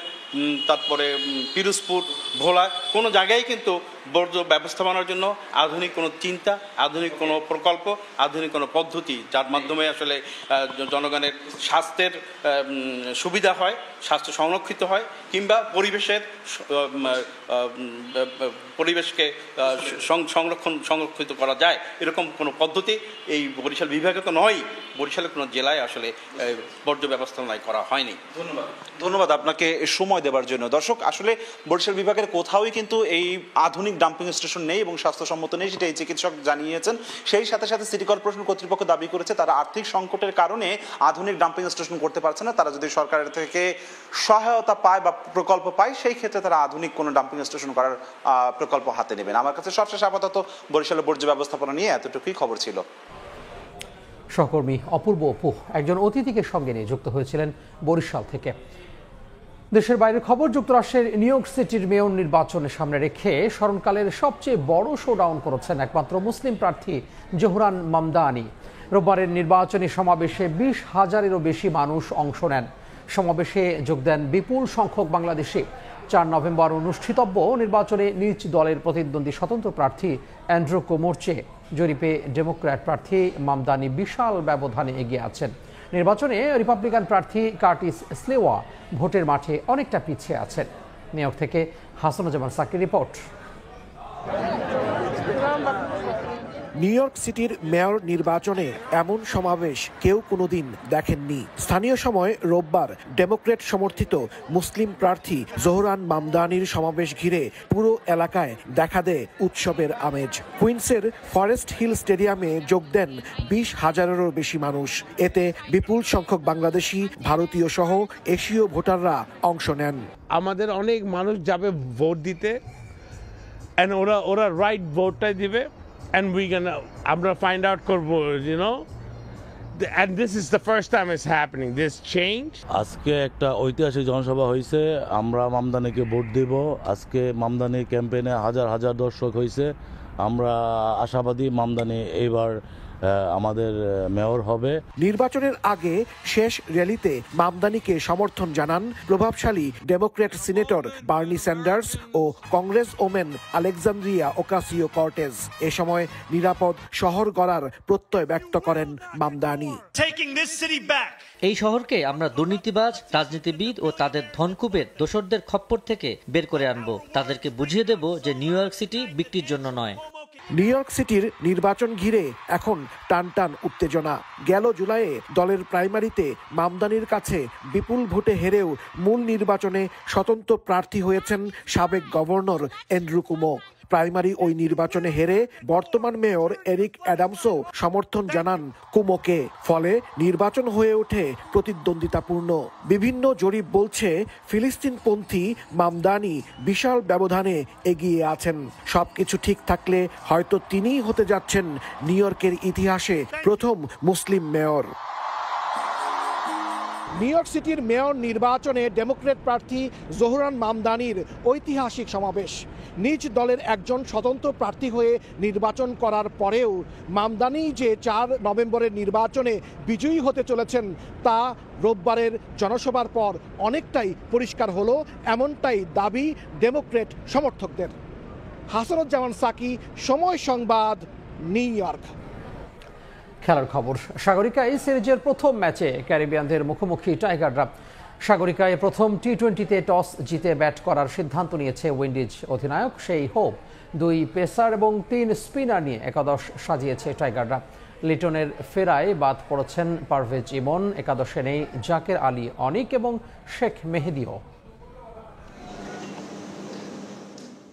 Speaker 34: তারপরে পিরোজপুর, ভোলা, কোনো জায়গায় কিন্তু বর্জ্য ব্যবস্থাপনার জন্য আধুনিক কোনো চিন্তা, আধুনিক কোনো প্রকল্প, আধুনিক কোনো পদ্ধতি যার মাধ্যমে আসলে জনগণের স্বাস্থ্যের সুবিধা হয়, স্বাস্থ্য সংরক্ষিত হয়, কিংবা পরিবেশকে সংরক্ষিত করা যায়, এরকম কোনো পদ্ধতি এই বরিশাল বিভাগে তো নয়, বরিশালের কোনো জেলায় আসলে বর্জ্য ব্যবস্থাপনায় করা হয়নি।
Speaker 33: ধন্যবাদ আপনাকে সময় দেওয়ার জন্য। দর্শক, আসলে বরিশাল বিভাগের কোথাওই কিন্তু এই আধুনিক ডাম্পিং স্টেশন নেই এবং স্বাস্থ্যসম্মত নেই, সেটা এই চিকিৎসক জানিয়েছেন। সেই সাথে সাথে সিটি কর্পোরেশন কর্তৃপক্ষ দাবি করেছে তারা আর্থিক সংকটের কারণে আধুনিক ডাম্পিং স্টেশন করতে পারছে না, তারা যদি সরকারের থেকে সহায়তা পায় বা প্রকল্প পায় সেই ক্ষেত্রে তারা আধুনিক কোনো ডাম্পিং স্টেশন করার প্রকল্প হাতে নেবেন। আমার কাছে সবশেষ আপাতত বরিশালের বর্জ্য ব্যবস্থাপনা নিয়ে এতটুকুই খবর ছিল।
Speaker 1: সহকর্মী অপূর্ব অপু একজন অতিথিকে সঙ্গে নিয়ে যুক্ত হয়েছিলেন বরিশাল থেকে। দেশের বাইরের খবর, যুক্তরাষ্ট্রের নিউ ইয়র্ক সিটির মেয়র নির্বাচনের সামনে রেখে স্মরণকালের সবচেয়ে বড় শোডাউন করেছেন একমাত্র মুসলিম প্রার্থী জোহরান মামদানি। রোববারের নির্বাচনী সমাবেশে 20,000-এরও বেশি মানুষ অংশ নেন। সমাবেশে যোগ দেন বিপুল সংখ্যক বাংলাদেশি। 4 নভেম্বর অনুষ্ঠিতব্য নির্বাচনে নিজ দলের প্রতিদ্বন্দ্বী স্বতন্ত্র প্রার্থী অ্যান্ড্রু কোমোরচে জরিপে ডেমোক্র্যাট প্রার্থী মামদানি বিশাল ব্যবধানে এগিয়ে আছেন। নির্বাচনে রিপাবলিকান প্রার্থী কার্টিস স্লেওয়া ভোটের মাঠে অনেকটা পিছিয়ে আছেন। নিউ ইয়র্ক থেকে Hasanuzzaman Shakir report.
Speaker 3: New York সিটির মেয়র নির্বাচনে এমন সমাবেশ কেউ কোনোদিন দেখেননি। স্থানীয় সময় রোববার ডেমোক্রেট সমর্থিত মুসলিম প্রার্থী জোহরান মামদানির সমাবেশ ঘিরে পুরো এলাকায় দেখা দেয় উৎসবের আমেজ। কুইন্সের ফরেস্ট হিল স্টেডিয়ামে যোগ দেন 20,000-এরও বেশি মানুষ। এতে বিপুল সংখ্যক বাংলাদেশি, ভারতীয় সহ এশীয় ভোটাররা অংশ নেন।
Speaker 12: আমাদের অনেক মানুষ যাবে ভোট দিতে, ওরা রাইট ভোটটাই দিবে। And আমরা find out করবো, and this is the first time it's happening, this change.
Speaker 13: আজকে একটা ঐতিহাসিক জনসভা হয়েছে, আমরা মামদানিকে ভোট দেব। আজকে মামদানি ক্যাম্পেইনে হাজার হাজার দর্শক হয়েছে। আমরা আশাবাদী মামদানি এইবার আমাদের মেয়র হবে।
Speaker 3: নির্বাচনের আগে শেষ র্যালিতে মামদানিকে সমর্থন জানান প্রভাবশালী ডেমোক্র্যাট সিনেটর বার্নি স্যান্ডার্স ও congresswoman Alexandria Ocasio Cortez. এ সময় নিরাপদ শহর গড়ার প্রত্যয় ব্যক্ত করেন মামদানি।
Speaker 5: এই শহরকে আমরা দুর্নীতিবাজ, রাজনীতিবিদ ও তাদের ধনকুবের দোসরদের খপ্পর থেকে বের করে আনবো। তাদেরকে বুঝিয়ে দেব যে নিউ ইয়র্ক সিটি বিক্রির জন্য নয়।
Speaker 3: নিউ ইয়র্ক সিটির নির্বাচন ঘিরে এখন টানটান উত্তেজনা। গেল জুলাইয়ে দলের প্রাইমারিতে মামদানির কাছে বিপুল ভোটে হেরেও মূল নির্বাচনে স্বতন্ত্র প্রার্থী হয়েছেন সাবেক গভর্নর অ্যান্ড্রু কুমো। প্রাইমারি ওই নির্বাচনে হেরে বর্তমান মেয়র এরিক অ্যাডামসও সমর্থন জানান কুমোকে। ফলে নির্বাচন হয়ে ওঠে প্রতিদ্বন্দ্বিতাপূর্ণ। বিভিন্ন জরিপ বলছে ফিলিস্তিনপন্থী মামদানি বিশাল ব্যবধানে এগিয়ে আছেন। সবকিছু ঠিক থাকলে হয়তো তিনিই হতে যাচ্ছেন নিউ ইয়র্কের ইতিহাসে প্রথম মুসলিম মেয়র। নিউ ইয়র্ক সিটির মেয়র নির্বাচনে ডেমোক্র্যাট প্রার্থী জোহরান মামদানির ঐতিহাসিক সমাবেশ। নিজ দলের একজন স্বতন্ত্র প্রার্থী হয়ে নির্বাচন করার পরেও মামদানি যে 4 নভেম্বরের নির্বাচনে বিজয়ী হতে চলেছেন তা রোববারের জনসভার পর অনেকটাই পরিষ্কার হলো, এমনটাই দাবি ডেমোক্র্যাট সমর্থকদের। হাসানুজ্জামান সাকি, সময় সংবাদ, নিউ ইয়র্ক।
Speaker 1: খেলার খবর। সাগরিকায় সিরিজের প্রথম ম্যাচে ক্যারিবিয়ানদের মুখোমুখি টাইগাররা। সাগরিকায় প্রথম টি-20তে টস জিতে ব্যাট করার সিদ্ধান্ত নিয়েছে উইন্ডিজ অধিনায়ক সেই হোপ। 2 পেসার এবং 3 স্পিনার নিয়ে একাদশ সাজিয়েছে টাইগাররা। লিটনের ফেরায় বাদ পড়েছেন পারভেজ ইমন। একাদশে নেই জাকের আলী অনিক এবং শেখ মেহেদিও।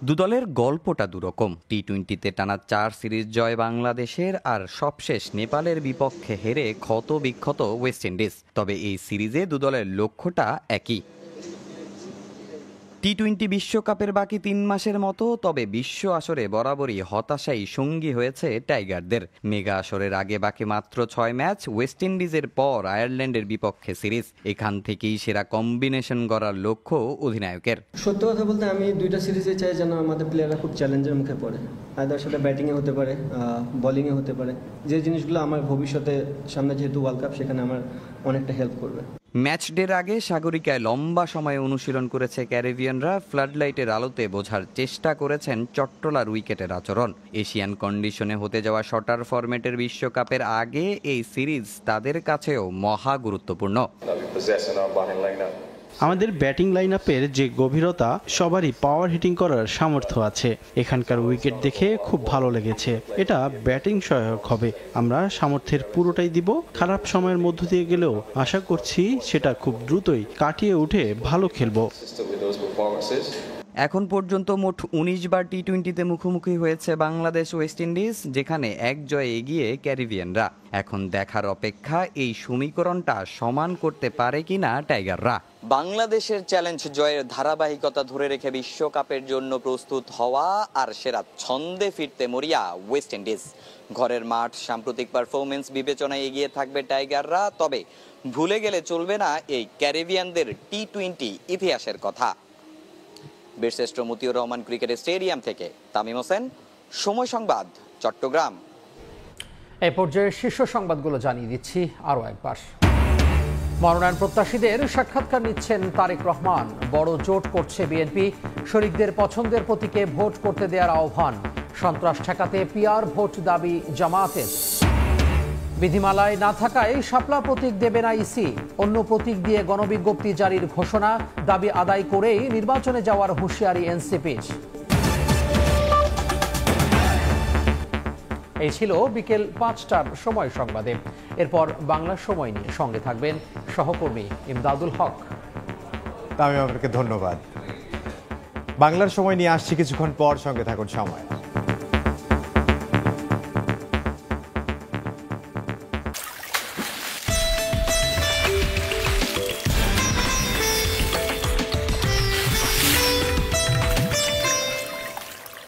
Speaker 14: দুদলের গল্পটা দুরকম। টি-20তে টানা 4 সিরিজ জয় বাংলাদেশের, আর সবশেষ নেপালের বিপক্ষে হেরে ক্ষত বিক্ষত ওয়েস্ট ইন্ডিজ। তবে এই সিরিজে দুদলের লক্ষ্যটা একই। টি-20 বিশ্বকাপের বাকি 3 মাসের মতো, তবে বিশ্ব আসরে বরাবরই হতাশাই সঙ্গী হয়েছে টাইগারদের। মেগা আসরের আগে বাকি মাত্র 6 ম্যাচ। ওয়েস্ট ইন্ডিজের পর আয়ারল্যান্ডের বিপক্ষে সিরিজ। এখান থেকেই সেরা কম্বিনেশন গড়ার লক্ষ্য অধিনায়কের।
Speaker 15: সত্য কথা বলতে আমি 2টা সিরিজে চাই যেন আমাদের প্লেয়াররা খুব চ্যালেঞ্জের মুখে পড়ে। আদার সেটা ব্যাটিংয়ে হতে পারে, বোলিংয়ে হতে পারে, যে জিনিসগুলো আমার ভবিষ্যতে সামনে যেহেতু ওয়ার্ল্ড কাপ সেখানে আমার অনেকটা হেল্প করবে।
Speaker 14: ম্যাচ ডের আগে সাগরিকায় লম্বা সময় অনুশীলন করেছে ক্যারিবিয়ানরা। ফ্লাডলাইটের আলোতে বোঝার চেষ্টা করেছেন চট্টলার উইকেটের আচরণ। এশিয়ান কন্ডিশনে হতে যাওয়া শটার ফরম্যাটের বিশ্বকাপের আগে এই সিরিজ তাদের কাছেও মহা গুরুত্বপূর্ণ।
Speaker 16: আমাদের ব্যাটিং লাইন আপের যে গভীরতা, সবারই পাওয়ার হিটিং করার সামর্থ্য আছে। এখানকার উইকেট দেখে খুব ভালো লেগেছে। এটা ব্যাটিং সহায়ক হবে। আমরা সামর্থ্যের পুরোটাই দিব। খারাপ সময়ের মধ্য দিয়ে গেলেও আশা করছি সেটা খুব দ্রুতই কাটিয়ে উঠে ভালো খেলবো।
Speaker 14: এখন পর্যন্ত মোট 19 বার টি-20তে মুখোমুখি হয়েছে বাংলাদেশ ওয়েস্ট ইন্ডিজ, যেখানে 1 জয়ে এগিয়ে ক্যারিবিয়ানরা। এখন দেখার অপেক্ষা এই সমীকরণটা সমান করতে পারে কিনা টাইগাররা। বাংলাদেশের চ্যালেঞ্জ জয়ের ধারাবাহিকতা ধরে রেখে বিশ্বকাপের জন্য প্রস্তুত হওয়া, আর সেরা ছন্দে ফিরতে মরিয়া ওয়েস্ট ইন্ডিজ। ঘরের মাঠ, সাম্প্রতিক পারফরমেন্স বিবেচনায় এগিয়ে থাকবে টাইগাররা। তবে ভুলে গেলে চলবে না এই ক্যারিবিয়ানদের টি-20 ইতিহাসের কথা। বীরশ্রেষ্ঠ মতিউর রহমান ক্রিকেট স্টেডিয়াম থেকে তামিম হোসেন, সময় সংবাদ, চট্টগ্রাম।
Speaker 1: এই পর্যায়ে শীর্ষ সংবাদগুলো জানিয়ে দিচ্ছি আরও একবার। মনোনয়ন প্রত্যাশীদের সাক্ষাৎকার নিচ্ছেন তারেক রহমান। বড় জোট করছে বিএনপি। শরিকদের পছন্দের প্রতীকে ভোট করতে দেওয়ার আহ্বান। সন্ত্রাস ঠেকাতে পিআর ভোট দাবি জামায়াতের। বিধিমালায় না থাকায় শাপলা প্রতীক দেবে না ইসি, অন্য প্রতীক দিয়ে গণবিজ্ঞপ্তি জারির ঘোষণা, দাবি আদায় করেই নির্বাচনে যাওয়ার হুঁশিয়ারি এনসিপির। এই ছিল বিকেল 5টার সময় সংবাদে। এরপর বাংলা সময় নিয়ে সঙ্গে থাকবেন সহকর্মী ইমদাদুল হক।
Speaker 2: আমি আপনাকে ধন্যবাদ। বাংলার সময় নিয়ে আসছি কিছুক্ষণ পর, সঙ্গে থাকুন সময়।